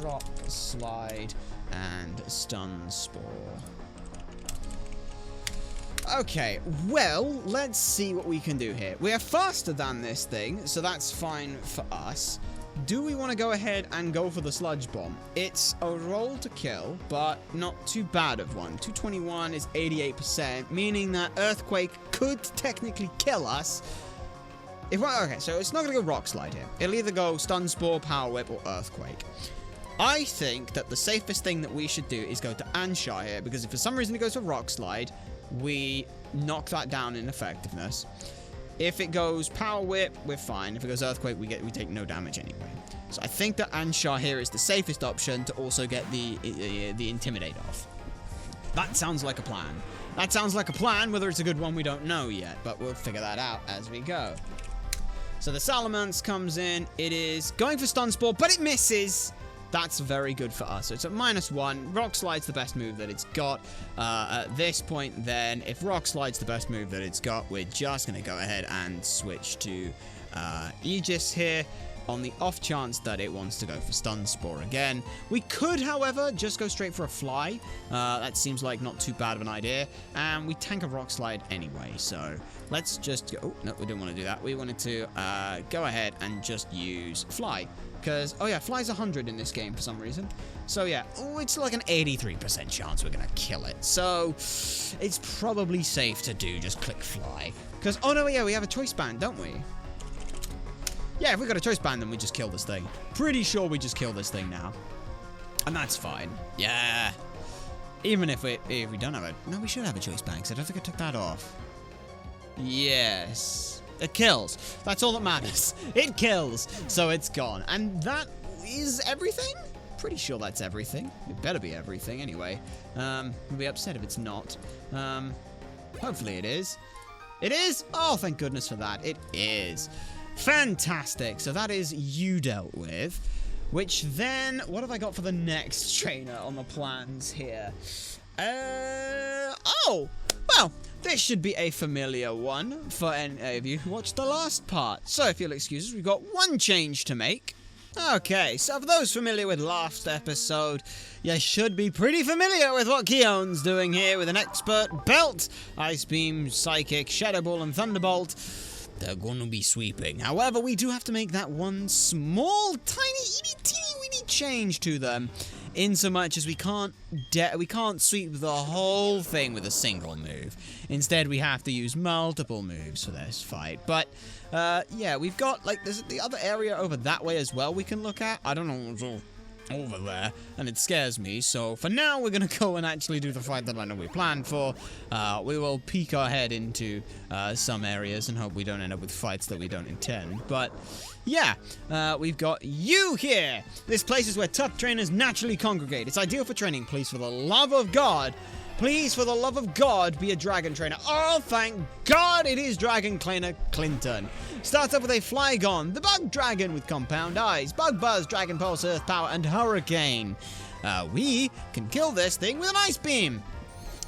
Rock Slide and Stun Spore. Okay, well, let's see what we can do here. We are faster than this thing, so that's fine for us. Do we want to go ahead and go for the Sludge Bomb? It's a roll to kill, but not too bad of one. 221 is 88%, meaning that Earthquake could technically kill us. Okay, so it's not going to go Rock Slide here. It'll either go Stun Spore, Power Whip, or Earthquake. I think that the safest thing that we should do is go to Anshar here, because if for some reason it goes for Rock Slide, we knock that down in effectiveness. If it goes Power Whip, we're fine. If it goes Earthquake, we take no damage anyway. So I think that Anshar here is the safest option to also get the Intimidate off. That sounds like a plan. That sounds like a plan. Whether it's a good one, we don't know yet, but we'll figure that out as we go. So the Salamence comes in. It is going for Stun Spore, but it misses. That's very good for us. So it's at -1. Rock Slide's the best move that it's got. At this point, then, if Rock Slide's the best move that it's got, we're just going to go ahead and switch to Aegis here, on the off chance that it wants to go for Stun Spore again. We could, however, just go straight for a Fly. That seems like not too bad of an idea. And we tank a Rock Slide anyway, so let's just go... Oh, no, we didn't want to do that. We wanted to go ahead and just use Fly. Because, oh yeah, Fly's 100 in this game for some reason. So yeah, it's like an 83% chance we're going to kill it. So it's probably safe to do just click Fly. Because, oh no, yeah, we have a choice band, don't we? Yeah, if we got a choice band, then we just kill this thing. Pretty sure we just kill this thing now. And that's fine. Yeah. Even if we don't have it. No, we should have a choice band, because I don't think I took that off. Yes. It kills. That's all that matters. It kills. So it's gone. And that is everything? Pretty sure that's everything. It better be everything anyway. I'll be upset if it's not. Hopefully it is. It is? Oh, thank goodness for that. It is. Fantastic. So that is you dealt with. Which then, what have I got for the next trainer on the plans here? Oh, well, this should be a familiar one for any of you who watched the last part. So if you'll excuse us, we've got one change to make. Okay, so for those familiar with last episode, you should be pretty familiar with what Keon's doing here with an expert belt. Ice Beam, Psychic, Shadow Ball, and Thunderbolt. They're going to be sweeping. However, we do have to make that one small, tiny, teeny-weeny change to them, in so much as we can't sweep the whole thing with a single move. Instead, we have to use multiple moves for this fight. But yeah, we've got like there's the other area over that way as well we can look at. I don't know what's all over there, and it scares me. So for now, we're gonna go and actually do the fight that I know we planned for. We will peek our head into some areas and hope we don't end up with fights that we don't intend. But yeah, we've got you here. This place is where tough trainers naturally congregate. It's ideal for training. Please, for the love of God, please, for the love of God, be a dragon trainer. Oh, thank God it is Dragon Trainer Clinton. Starts off with a Flygon, the Bug Dragon with Compound Eyes, Bug Buzz, Dragon Pulse, Earth Power, and Hurricane. We can kill this thing with an Ice Beam.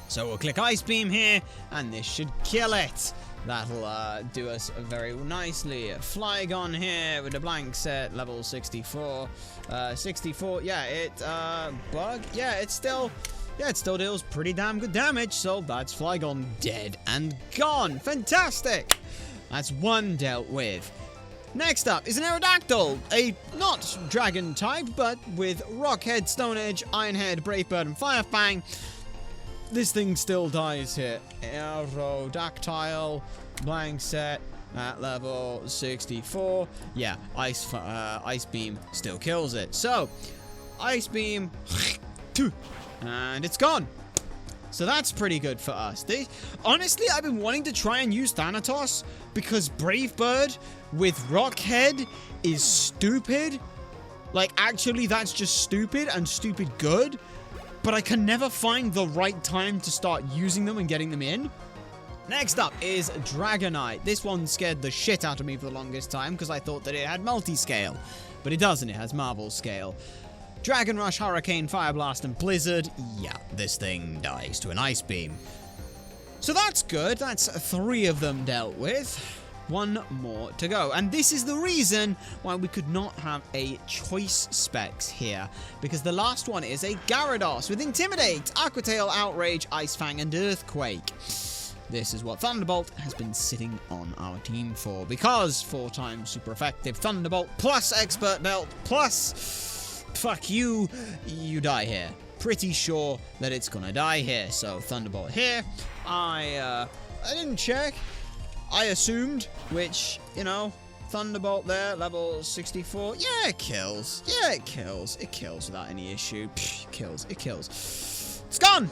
So we'll click Ice Beam here, and this should kill it. That'll do us very nicely. Flygon here with a blank set, level 64. 64, yeah, Bug, yeah, it still deals pretty damn good damage, so that's Flygon dead and gone. Fantastic! That's one dealt with. Next up is an Aerodactyl, a not dragon type, but with Rock Head, Stone Edge, Iron Head, Brave Bird, and Fire Fang. This thing still dies here. Aerodactyl, blank set, at level 64. Yeah, Ice Beam still kills it. So, Ice Beam, and it's gone. So that's pretty good for us. Honestly, I've been wanting to try and use Thanatos because Brave Bird with Rock Head is stupid. Like, actually, that's just stupid and stupid good. But I can never find the right time to start using them and getting them in. Next up is Dragonite. This one scared the shit out of me for the longest time because I thought that it had multi-scale. But it doesn't. It has Marvel scale. Dragon Rush, Hurricane, Fire Blast, and Blizzard. Yeah, this thing dies to an Ice Beam. So that's good. That's 3 of them dealt with. 1 more to go. And this is the reason why we could not have a choice specs here. Because the last one is a Gyarados with Intimidate, Aqua Tail, Outrage, Ice Fang, and Earthquake. This is what Thunderbolt has been sitting on our team for. Because 4 times super effective Thunderbolt plus Expert Belt plus... Fuck you, you die here. Pretty sure that it's gonna die here. So Thunderbolt here. I didn't check. I assumed, which, you know, Thunderbolt there, level 64. Yeah, it kills. Yeah, it kills. It kills without any issue. Psh, it kills. It kills. It's gone.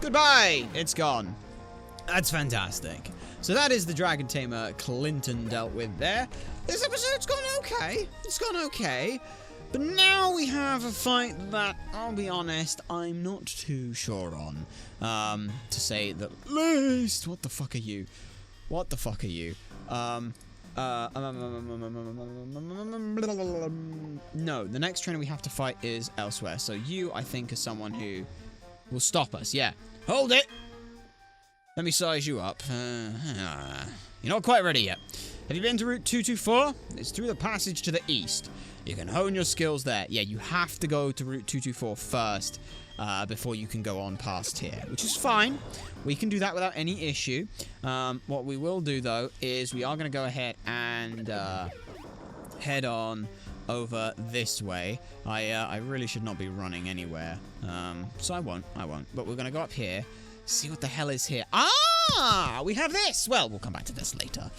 Goodbye. It's gone. That's fantastic. So that is the Dragon Tamer Clinton dealt with there. This episode's gone okay. It's gone okay. But now we have a fight that, I'll be honest, I'm not too sure on. To say the least. What the fuck are you? What the fuck are you? No, the next trainer we have to fight is elsewhere. So you, I think, is someone who will stop us. Yeah. Hold it! Let me size you up. You're not quite ready yet. Have you been to Route 224? It's through the passage to the east. You can hone your skills there. Yeah, you have to go to Route 224 first before you can go on past here, which is fine. We can do that without any issue. What we will do, though, is we are going to go ahead and head on over this way. I really should not be running anywhere, so I won't. But we're going to go up here, see what the hell is here. Ah, we have this. Well, we'll come back to this later.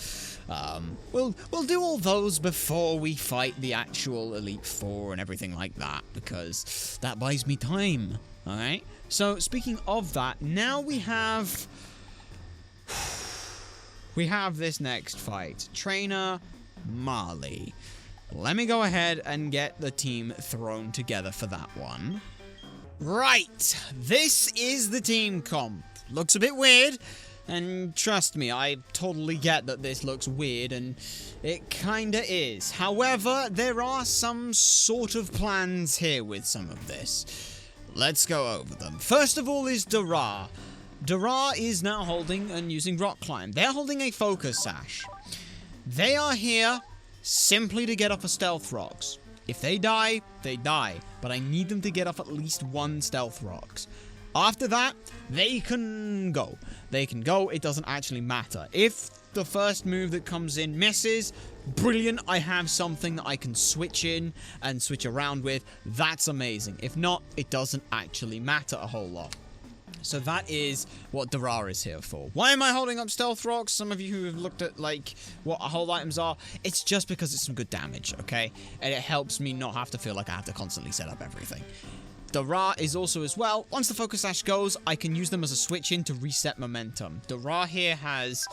We'll do all those before we fight the actual Elite Four and everything like that, because that buys me time. All right. So speaking of that, now we have this next fight, Trainer Marley. Let me go ahead and get the team thrown together for that one. Right, this is the team comp. Looks a bit weird. And trust me, I totally get that this looks weird, and it kinda is. However, there are some sort of plans here with some of this. Let's go over them. First of all is Dara. Dara is now holding and using Rock Climb. They're holding a Focus Sash. They are here simply to get off of Stealth Rocks. If they die, they die. But I need them to get off at least one Stealth Rocks. After that, they can go. They can go. It doesn't actually matter. If the first move that comes in misses, brilliant. I have something that I can switch in and switch around with. That's amazing. If not, it doesn't actually matter a whole lot. So that is what Dara is here for. Why am I holding up Stealth Rocks? Some of you who have looked at, like, what hold items are, it's just because it's some good damage, okay? And it helps me not have to feel like I have to constantly set up everything. Dara is also as well. Once the Focus Sash goes, I can use them as a switch in to reset momentum. Dara here has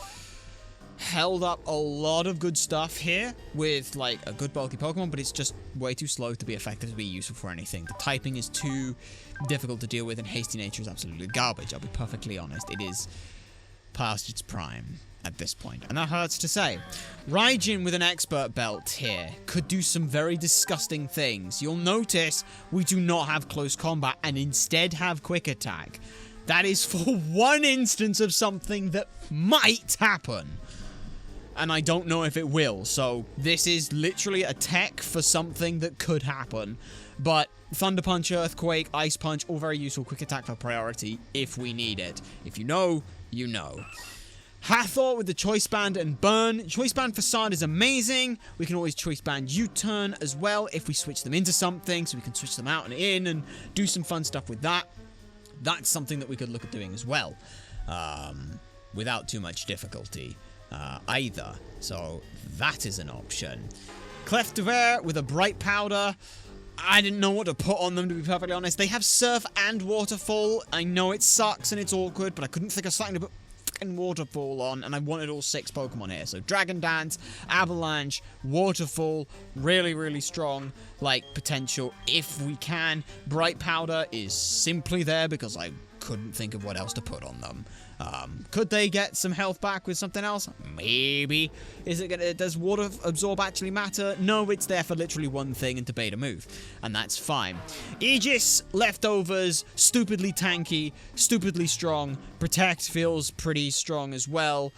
held up a lot of good stuff here with, like, a good bulky Pokemon, but it's just way too slow to be effective to be useful for anything. The typing is too difficult to deal with, and Hasty Nature is absolutely garbage. I'll be perfectly honest. It is past its prime at this point, and that hurts to say. Raijin with an Expert Belt here could do some very disgusting things. You'll notice we do not have Close Combat and instead have Quick Attack. That is for one instance of something that might happen. And I don't know if it will, so this is literally a tech for something that could happen. But Thunder Punch, Earthquake, Ice Punch, all very useful. Quick Attack for priority if we need it. If you know, you know. Hathor with the Choice Band and Burn. Choice Band Facade is amazing. We can always Choice Band U-Turn as well if we switch them into something, so we can switch them out and in and do some fun stuff with that. That's something that we could look at doing as well, without too much difficulty either. So that is an option. Cleft of Air with a Bright Powder. I didn't know what to put on them, to be perfectly honest. They have Surf and Waterfall. I know it sucks and it's awkward, but I couldn't think of something to put Waterfall on, and I wanted all 6 Pokemon here. So Dragon Dance, Avalanche, Waterfall, really strong, like, potential if we can. Bright Powder is simply there because I couldn't think of what else to put on them. Could they get some health back with something else? Maybe. Does Water Absorb actually matter? No, it's there for literally one thing and to bait a move, and that's fine. Aegis, Leftovers, stupidly tanky, stupidly strong. Protect feels pretty strong as well.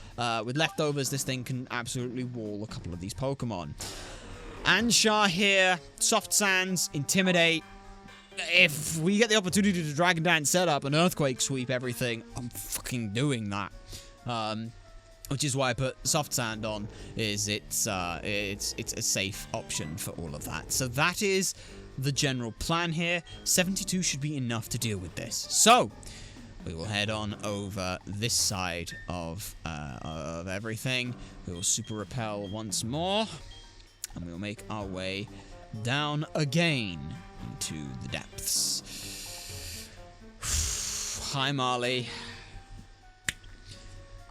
With Leftovers, this thing can absolutely wall a couple of these Pokemon. Anshar here, Soft Sands, Intimidate. If we get the opportunity to Dragon Dance setup and Earthquake sweep everything, I'm fucking doing that. Which is why I put Soft Sand on, is it's a safe option for all of that. So that is the general plan here. 72 should be enough to deal with this. So we will head on over this side of everything. We will Super Repel once more, and we will make our way down again into the depths. Hi, Marley.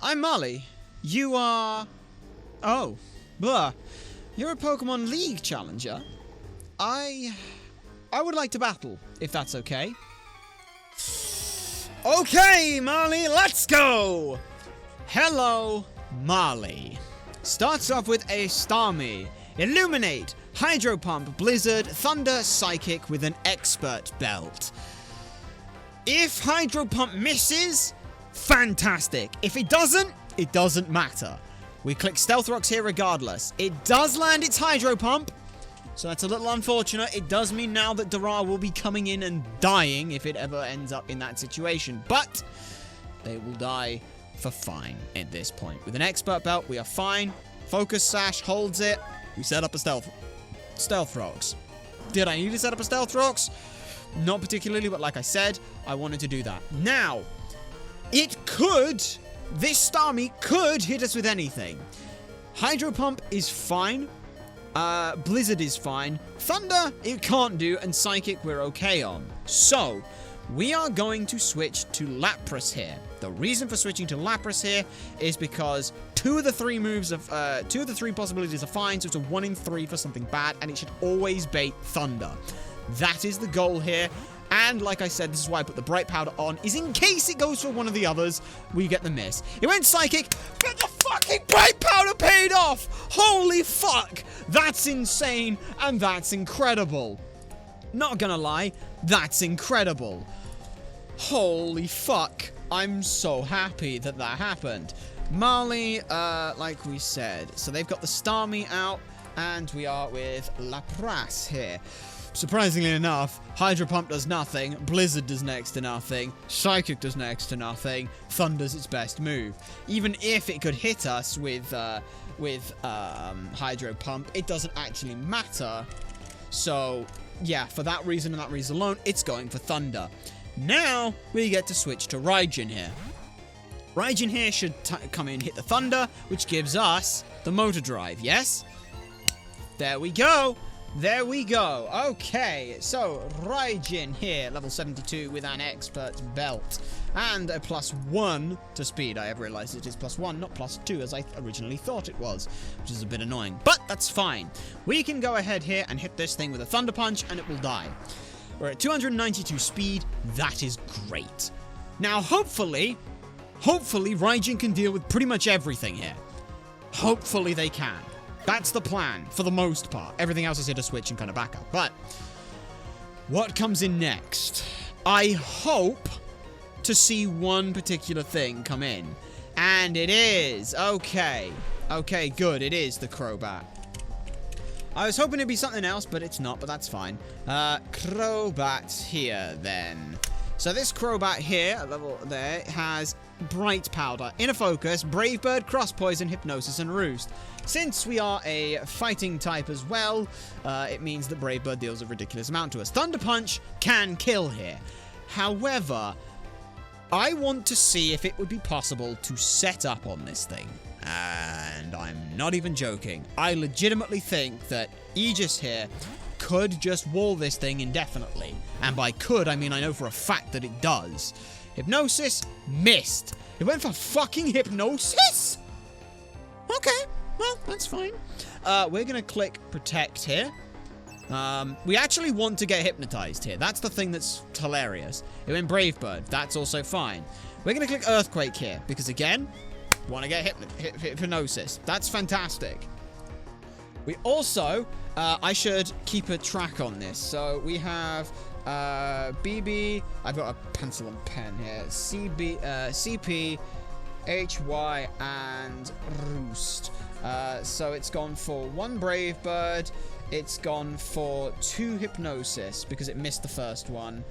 I'm Marley. You are... Oh, Blur. You're a Pokemon League challenger. I would like to battle, if that's okay. Okay, Marley, let's go! Hello, Marley. Starts off with a Starmie. Illuminate, Hydro Pump, Blizzard, Thunder, Psychic with an Expert Belt. If Hydro Pump misses, fantastic. If it doesn't matter. We click Stealth Rocks here regardless. It does land its Hydro Pump, so that's a little unfortunate. It does mean now that Dara will be coming in and dying if it ever ends up in that situation. But they will die for fine at this point. With an Expert Belt, we are fine. Focus Sash holds it. We set up a Stealth Rocks. Did I need to set up a Stealth Rocks? Not particularly, but like I said, I wanted to do that. Now, this Starmie could hit us with anything. Hydro Pump is fine. Blizzard is fine. Thunder, it can't do, and Psychic we're okay on. So, we are going to switch to Lapras here. The reason for switching to Lapras here is because two of the three possibilities are fine, so it's a 1 in 3 for something bad, and it should always bait Thunder. That is the goal here. And like I said, this is why I put the Bright Powder on, is in case it goes for one of the others, we get the miss. It went Psychic, but the fucking Bright Powder paid off! Holy fuck! That's insane, and that's incredible. Not gonna lie, that's incredible. Holy fuck. I'm so happy that that happened. Marley, like we said, so they've got the Starmie out, and we are with Lapras here. Surprisingly enough, Hydro Pump does nothing, Blizzard does next to nothing, Psychic does next to nothing, Thunder's its best move. Even if it could hit us with Hydro Pump, it doesn't actually matter. So, yeah, for that reason and that reason alone, it's going for Thunder. Now, we get to switch to Raijin here. Raijin here should come in, hit the Thunder, which gives us the Motor Drive, yes? There we go. There we go. Okay, so Raijin here, level 72 with an Expert Belt. And a +1 to speed. I have realized it is +1, not +2, as I originally thought it was, which is a bit annoying. But that's fine. We can go ahead here and hit this thing with a Thunder Punch, and it will die. We're at 292 speed. That is great. Now, hopefully, Raijin can deal with pretty much everything here. Hopefully they can. That's the plan, for the most part. Everything else is here to switch and kind of back up. But what comes in next? I hope to see one particular thing come in. And it is. Okay. Okay, good. It is the Crobat. I was hoping it'd be something else, but it's not, but that's fine. Crobat here, then. So this Crobat here, level there, has Bright Powder, Inner Focus, Brave Bird, Cross Poison, Hypnosis, and Roost. Since we are a fighting type as well, it means that Brave Bird deals a ridiculous amount to us. Thunder Punch can kill here. However, I want to see if it would be possible to set up on this thing. And I'm not even joking. I legitimately think that Aegis here could just wall this thing indefinitely. And by could, I mean I know for a fact that it does. Hypnosis, missed. It went for fucking Hypnosis? Okay, well, that's fine. We're gonna click Protect here. We actually want to get hypnotized here. That's the thing that's hilarious. It went Brave Bird. That's also fine. We're gonna click Earthquake here, because again, want to get Hypnosis. That's fantastic. We also, I should keep a track on this. So we have BB, I've got a pencil and pen here, CP, HY, and Roost. So it's gone for 1 Brave Bird, it's gone for 2 Hypnosis, because it missed the first one.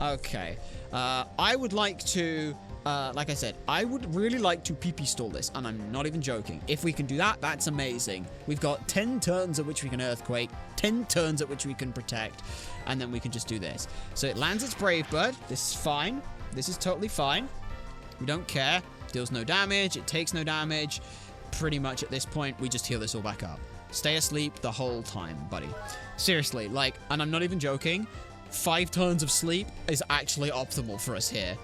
Okay, I would like to, like I said, I would really like to PP stall this, and I'm not even joking. If we can do that, that's amazing. We've got 10 turns at which we can Earthquake, 10 turns at which we can Protect, and then we can just do this. So it lands its Brave Bird. This is fine. This is totally fine. We don't care. Deals no damage. It takes no damage. Pretty much at this point, we just heal this all back up. Stay asleep the whole time, buddy. Seriously, like, and I'm not even joking, 5 turns of sleep is actually optimal for us here.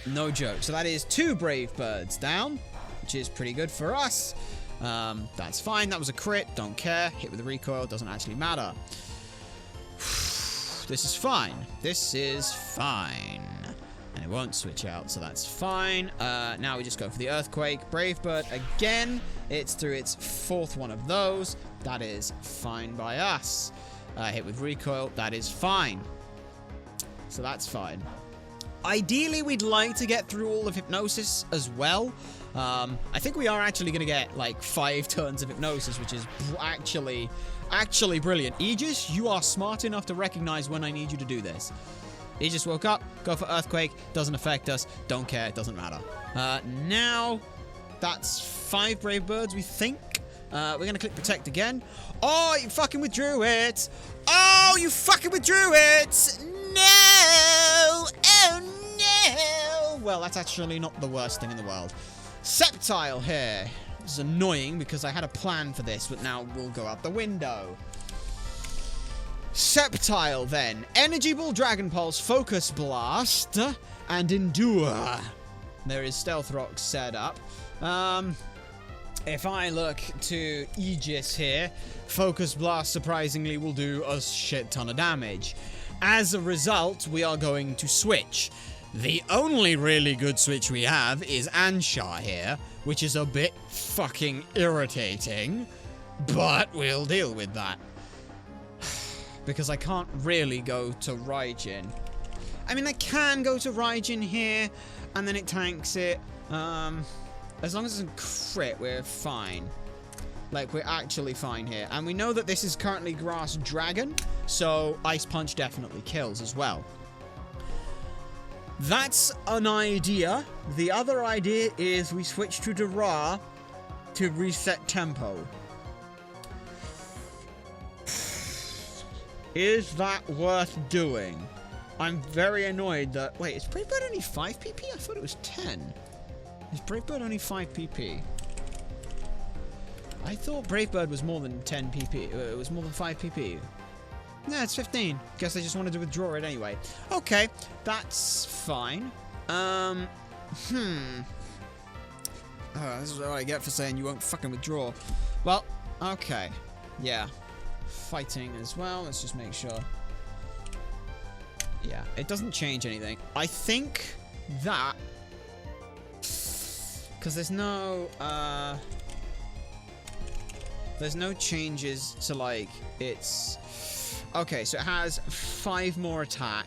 No joke. So that is 2 Brave Birds down, which is pretty good for us. That's fine. That was a crit. Don't care. Hit with the recoil. Doesn't actually matter. This is fine. This is fine. And it won't switch out, so that's fine. Now we just go for the Earthquake. Brave Bird again. It's through its 4th one of those. That is fine by us. Hit with recoil. That is fine. So that's fine. Ideally, we'd like to get through all of Hypnosis as well. I think we are actually going to get like 5 turns of Hypnosis, which is actually brilliant. Aegis, you are smart enough to recognize when I need you to do this. Aegis woke up, go for Earthquake, doesn't affect us, don't care, it doesn't matter. Now, that's 5 Brave Birds, we think. We're going to click Protect again. Oh, you fucking withdrew it. Oh, you fucking withdrew it. No. Oh, no. Well, that's actually not the worst thing in the world. Sceptile here. This is annoying because I had a plan for this, but now we'll go out the window. Sceptile then. Energy Ball, Dragon Pulse, Focus Blast, and Endure. There is Stealth Rock set up. If I look to Aegis here, Focus Blast surprisingly will do a shit ton of damage. As a result, we are going to switch. The only really good switch we have is Anshar here, which is a bit fucking irritating, but we'll deal with that. Because I can't really go to Raijin. I mean, I can go to Raijin here, and then it tanks it. As long as it's a crit, we're fine. Like, we're actually fine here. And we know that this is currently Grass Dragon, so Ice Punch definitely kills as well. That's an idea. The other idea is we switch to Dara to reset tempo. Is that worth doing? I'm very annoyed that... Wait, is Brave Bird only 5 PP? I thought it was 10. Is Brave Bird only 5 PP? I thought Brave Bird was more than 10 PP. It was more than 5 PP. Yeah, it's 15. Guess I just wanted to withdraw it anyway. Okay, that's fine. Oh, this is what I get for saying you won't fucking withdraw. Well, okay. Yeah. Fighting as well. Let's just make sure. Yeah, it doesn't change anything. I think that... Because there's no changes to, like, its... Okay, so it has 5 more attack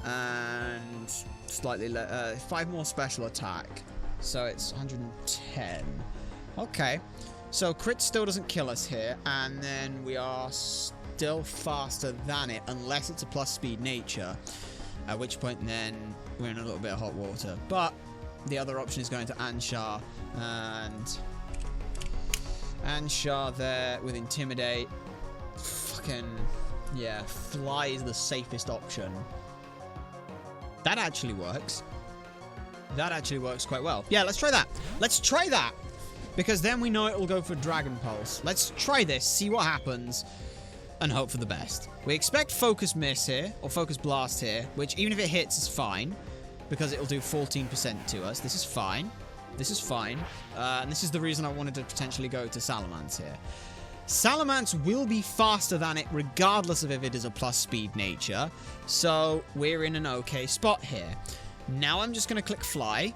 and slightly 5 more special attack. So it's 110. Okay. So crit still doesn't kill us here, and then we are still faster than it unless it's a plus speed nature, at which point then we're in a little bit of hot water. But the other option is going to Anshar, and Anshar there with Intimidate. Fucking, yeah, Fly is the safest option. That actually works. That actually works quite well. Yeah, let's try that. Let's try that. Because then we know it will go for Dragon Pulse. Let's try this, see what happens, and hope for the best. We expect Focus Miss here, or Focus Blast here, which even if it hits is fine, because it will do 14% to us. This is fine. This is fine. And this is the reason I wanted to potentially go to Salamence here. Salamence will be faster than it, regardless of if it is a plus speed nature. So we're in an okay spot here. Now I'm just going to click Fly.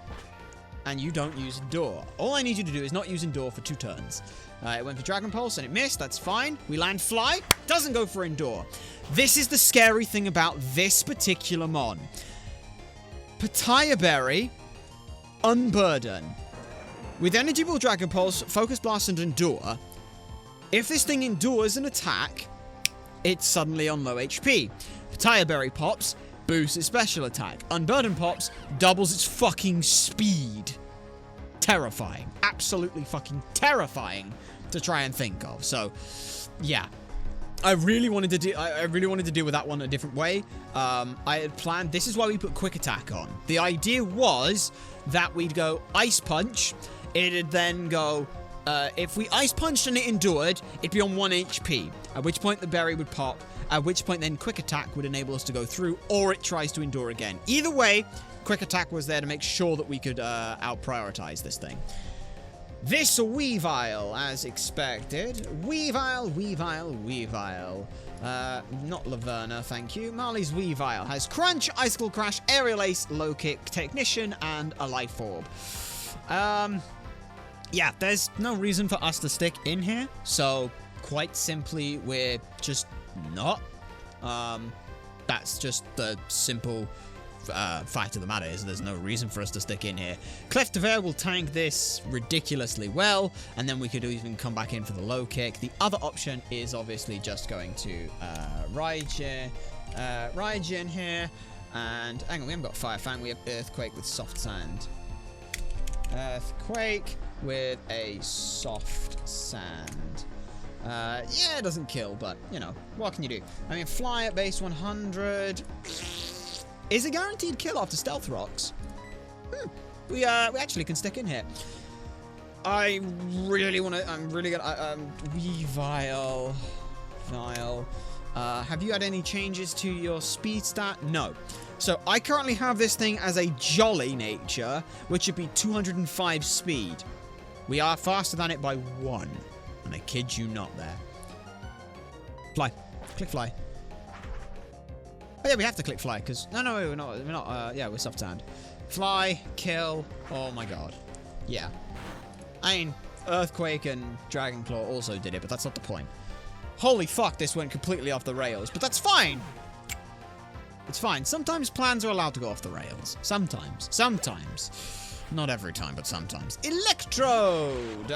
And you don't use Endure. All I need you to do is not use Endure for 2 turns. It went for Dragon Pulse and it missed. That's fine. We land Fly. Doesn't go for Endure. This is the scary thing about this particular mon. Pataya Berry, Unburden. With Energy Ball, Dragon Pulse, Focus Blast, and Endure, if this thing endures an attack, it's suddenly on low HP. Pataya Berry pops, boosts its special attack. Unburden pops, doubles its fucking speed. Terrifying. Absolutely fucking terrifying to try and think of. So, yeah. I really wanted to deal with that one a different way. I had planned... This is why we put Quick Attack on. The idea was that we'd go Ice Punch. It'd then go... if we Ice Punched and it endured, it'd be on 1 HP. At which point the berry would pop. At which point then Quick Attack would enable us to go through, or it tries to endure again. Either way, Quick Attack was there to make sure that we could out-prioritize this thing. This Weavile, as expected. Weavile. Not Laverna, thank you. Marley's Weavile has Crunch, Icicle Crash, Aerial Ace, Low Kick, Technician, and a Life Orb. Yeah, there's no reason for us to stick in here, so quite simply, we're just not. That's just the simple fact of the matter is there's no reason for us to stick in here. Cleft of Air will tank this ridiculously well, and then we could even come back in for the low kick. The other option is obviously just going to Raijin here, and hang on, we haven't got Fire Fang, we have Earthquake with Soft Sand. Earthquake with a Soft Sand. Yeah, it doesn't kill, but, you know, what can you do? I mean, Fly at base 100... is a guaranteed kill after Stealth Rocks. We actually can stick in here. I really want to... I'm really gonna... Weavile. Vile. Have you had any changes to your speed stat? No. So, I currently have this thing as a Jolly nature, which would be 205 speed. We are faster than it by 1. And I kid you not there. Fly. Click Fly. Oh, yeah, we have to click Fly, because... No, we're not, yeah, we're Soft Sand. Fly, kill, oh my god. Yeah. I mean, Earthquake and Dragon Claw also did it, but that's not the point. Holy fuck, this went completely off the rails, but that's fine! It's fine. Sometimes plans are allowed to go off the rails. Sometimes. Not every time, but sometimes. Electrode!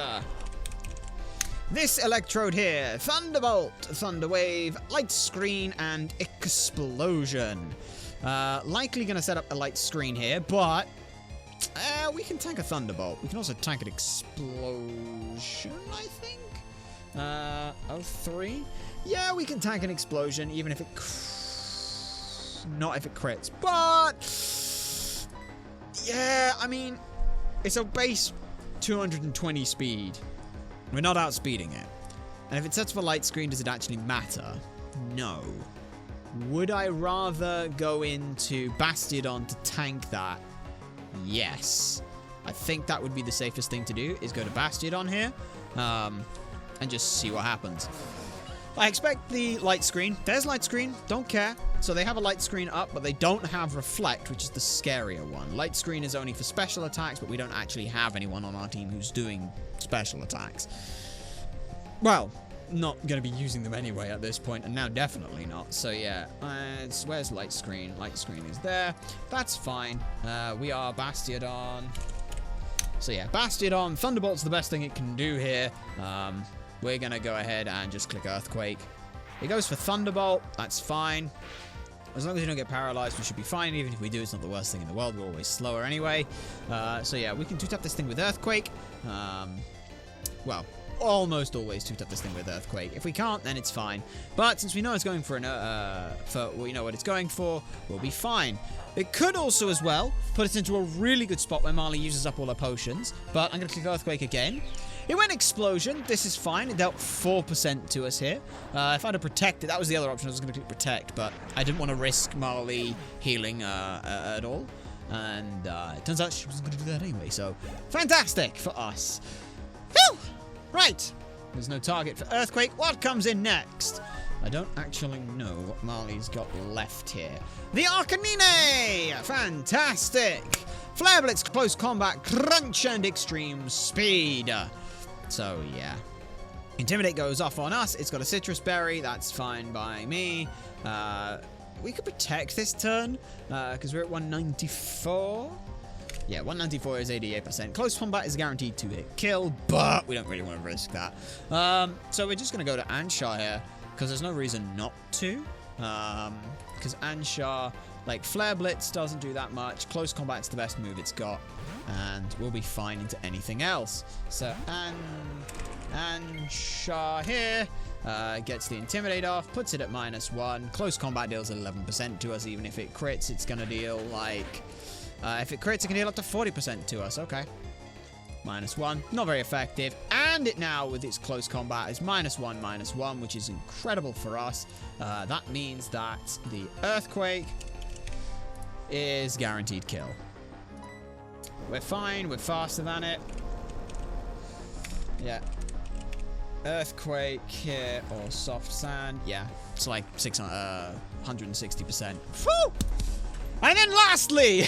This Electrode here, Thunderbolt, Thunderwave, Light Screen, and Explosion. Likely going to set up a Light Screen here, but we can tank a Thunderbolt. We can also tank an Explosion, I think? 03? Yeah, we can tank an Explosion, even if it... not if it crits, but... yeah, I mean, it's a base 220 speed. We're not outspeeding it. And if it sets for Light Screen, does it actually matter? No. Would I rather go into Bastiodon to tank that? Yes. I think that would be the safest thing to do, is go to Bastiodon here, and just see what happens. I expect the Light Screen. There's Light Screen. Don't care. So they have a Light Screen up, but they don't have Reflect, which is the scarier one. Light Screen is only for special attacks, but we don't actually have anyone on our team who's doing special attacks. Well, not going to be using them anyway at this point, and now definitely not. So yeah, where's Light Screen? Light Screen is there. That's fine. We are Bastiodon. So yeah, Bastiodon. Thunderbolt's the best thing it can do here. We're going to go ahead and just click Earthquake. It goes for Thunderbolt. That's fine. As long as you don't get paralyzed, we should be fine. Even if we do, it's not the worst thing in the world. We're always slower anyway. So yeah, we can two-tap this thing with Earthquake. Well, almost always two-tap this thing with Earthquake. If we can't, then it's fine. But since we know it's going for we know what it's going for, we'll be fine. It could also, as well, put us into a really good spot where Marley uses up all her potions. But I'm going to click Earthquake again. It went Explosion. This is fine. It dealt 4% to us here. If I had to Protect it, that was the other option. I was going to click Protect, but I didn't want to risk Marley healing at all. And it turns out she wasn't going to do that anyway, so fantastic for us. Whew! Right. There's no target for Earthquake. What comes in next? I don't actually know what Marley's got left here. The Arcanine! Fantastic! Flare Blitz, Close Combat, Crunch, and Extreme Speed. So, yeah. Intimidate goes off on us. It's got a Citrus Berry. That's fine by me. We could Protect this turn, because we're at 194. Yeah, 194 is 88%. Close Combat is guaranteed to hit kill, but we don't really want to risk that. So we're just going to go to Anshar here, because there's no reason not to. Because Anshar, like, Flare Blitz doesn't do that much. Close Combat's the best move it's got, and we'll be fine into anything else. So, Anshar here gets the Intimidate off, puts it at -1. Close Combat deals 11% to us. Even if it crits, it's going to deal, like... if it crits, it can deal up to 40% to us. Okay. -1. Not very effective. And it now, with its Close Combat, is -1, which is incredible for us. That means that the Earthquake is guaranteed kill. We're fine. We're faster than it. Yeah. Earthquake here, or soft sand. Yeah, it's like 160%. Whew! And then lastly,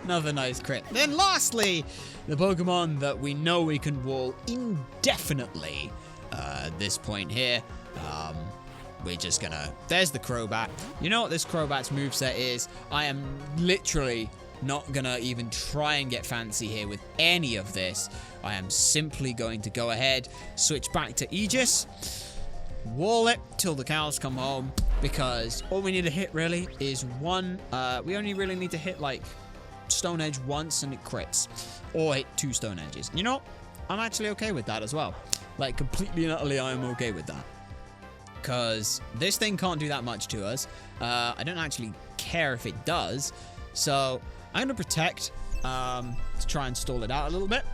another nice crit. Then lastly, the Pokemon that we know we can wall indefinitely. At this point here, we're just gonna... There's the Crobat. You know what this Crobat's moveset is? I am literally not gonna even try and get fancy here with any of this. I am simply going to go ahead, switch back to Aegis, wall it till the cows come home, because all we need to hit really is one. We only really need to hit like Stone Edge once and it crits, or hit 2 Stone Edges. You know what? I'm actually okay with that as well. Like, completely and utterly, I am okay with that. Because this thing can't do that much to us. I don't actually care if it does. So, I'm going to Protect to try and stall it out a little bit.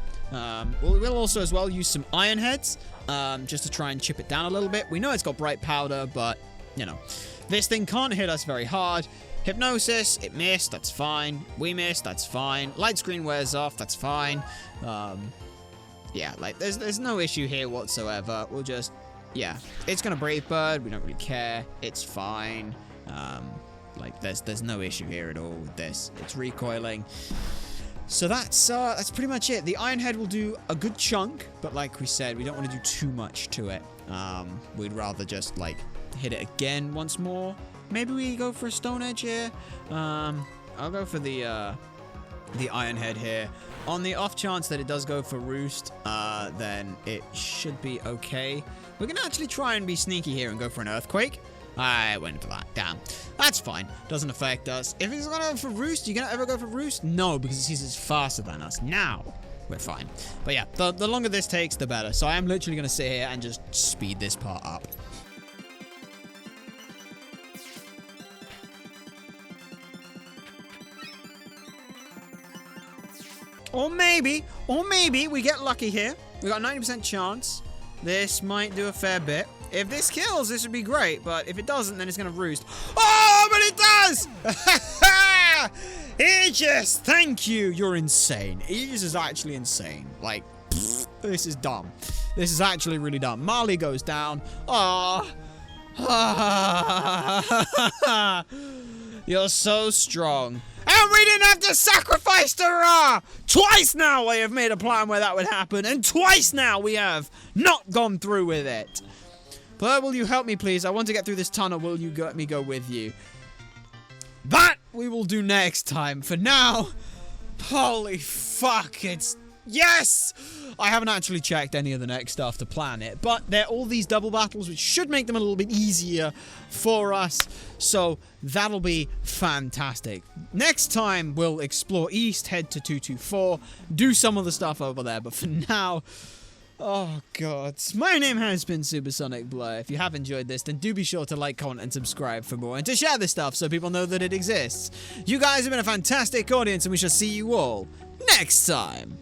We'll also as well use some Iron Heads just to try and chip it down a little bit. We know it's got Bright Powder, but, you know. This thing can't hit us very hard. Hypnosis, it missed, that's fine. We missed, that's fine. Light Screen wears off, that's fine. Yeah, like, there's no issue here whatsoever. We'll just, yeah. It's gonna Brave Bird, we don't really care. It's fine. Like, there's no issue here at all with this. It's recoiling. So that's pretty much it. The Iron Head will do a good chunk, but like we said, we don't want to do too much to it. We'd rather just, like, hit it again once more. Maybe we go for a Stone Edge here. I'll go for the Iron Head here. On the off chance that it does go for Roost, then it should be okay. We're going to actually try and be sneaky here and go for an Earthquake. I went for that. Damn. That's fine. Doesn't affect us. If he's going to go for Roost, you going to ever go for Roost? No, because he's faster than us. Now, we're fine. But yeah, the longer this takes, the better. So I am literally going to sit here and just speed this part up. Or maybe we get lucky here. We got a 90% chance. This might do a fair bit. If this kills, this would be great. But if it doesn't, then it's going to Roost. Oh, but it does! Aegis, thank you. You're insane. Aegis is actually insane. Like, pfft, this is dumb. This is actually really dumb. Marley goes down. Oh. You're so strong. And we didn't have to sacrifice the Ra! Twice now I have made a plan where that would happen, and twice now we have not gone through with it. Blur, will you help me, please? I want to get through this tunnel. Will you let me go with you? That we will do next time. For now, holy fuck, it's... Yes! I haven't actually checked any of the next stuff to plan it, but there are all these double battles, which should make them a little bit easier for us, so that'll be fantastic. Next time, we'll explore east, head to 224, do some of the stuff over there, but for now... Oh, God. My name has been SuperSonicBlur. If you have enjoyed this, then do be sure to like, comment, and subscribe for more, and to share this stuff so people know that it exists. You guys have been a fantastic audience, and we shall see you all next time.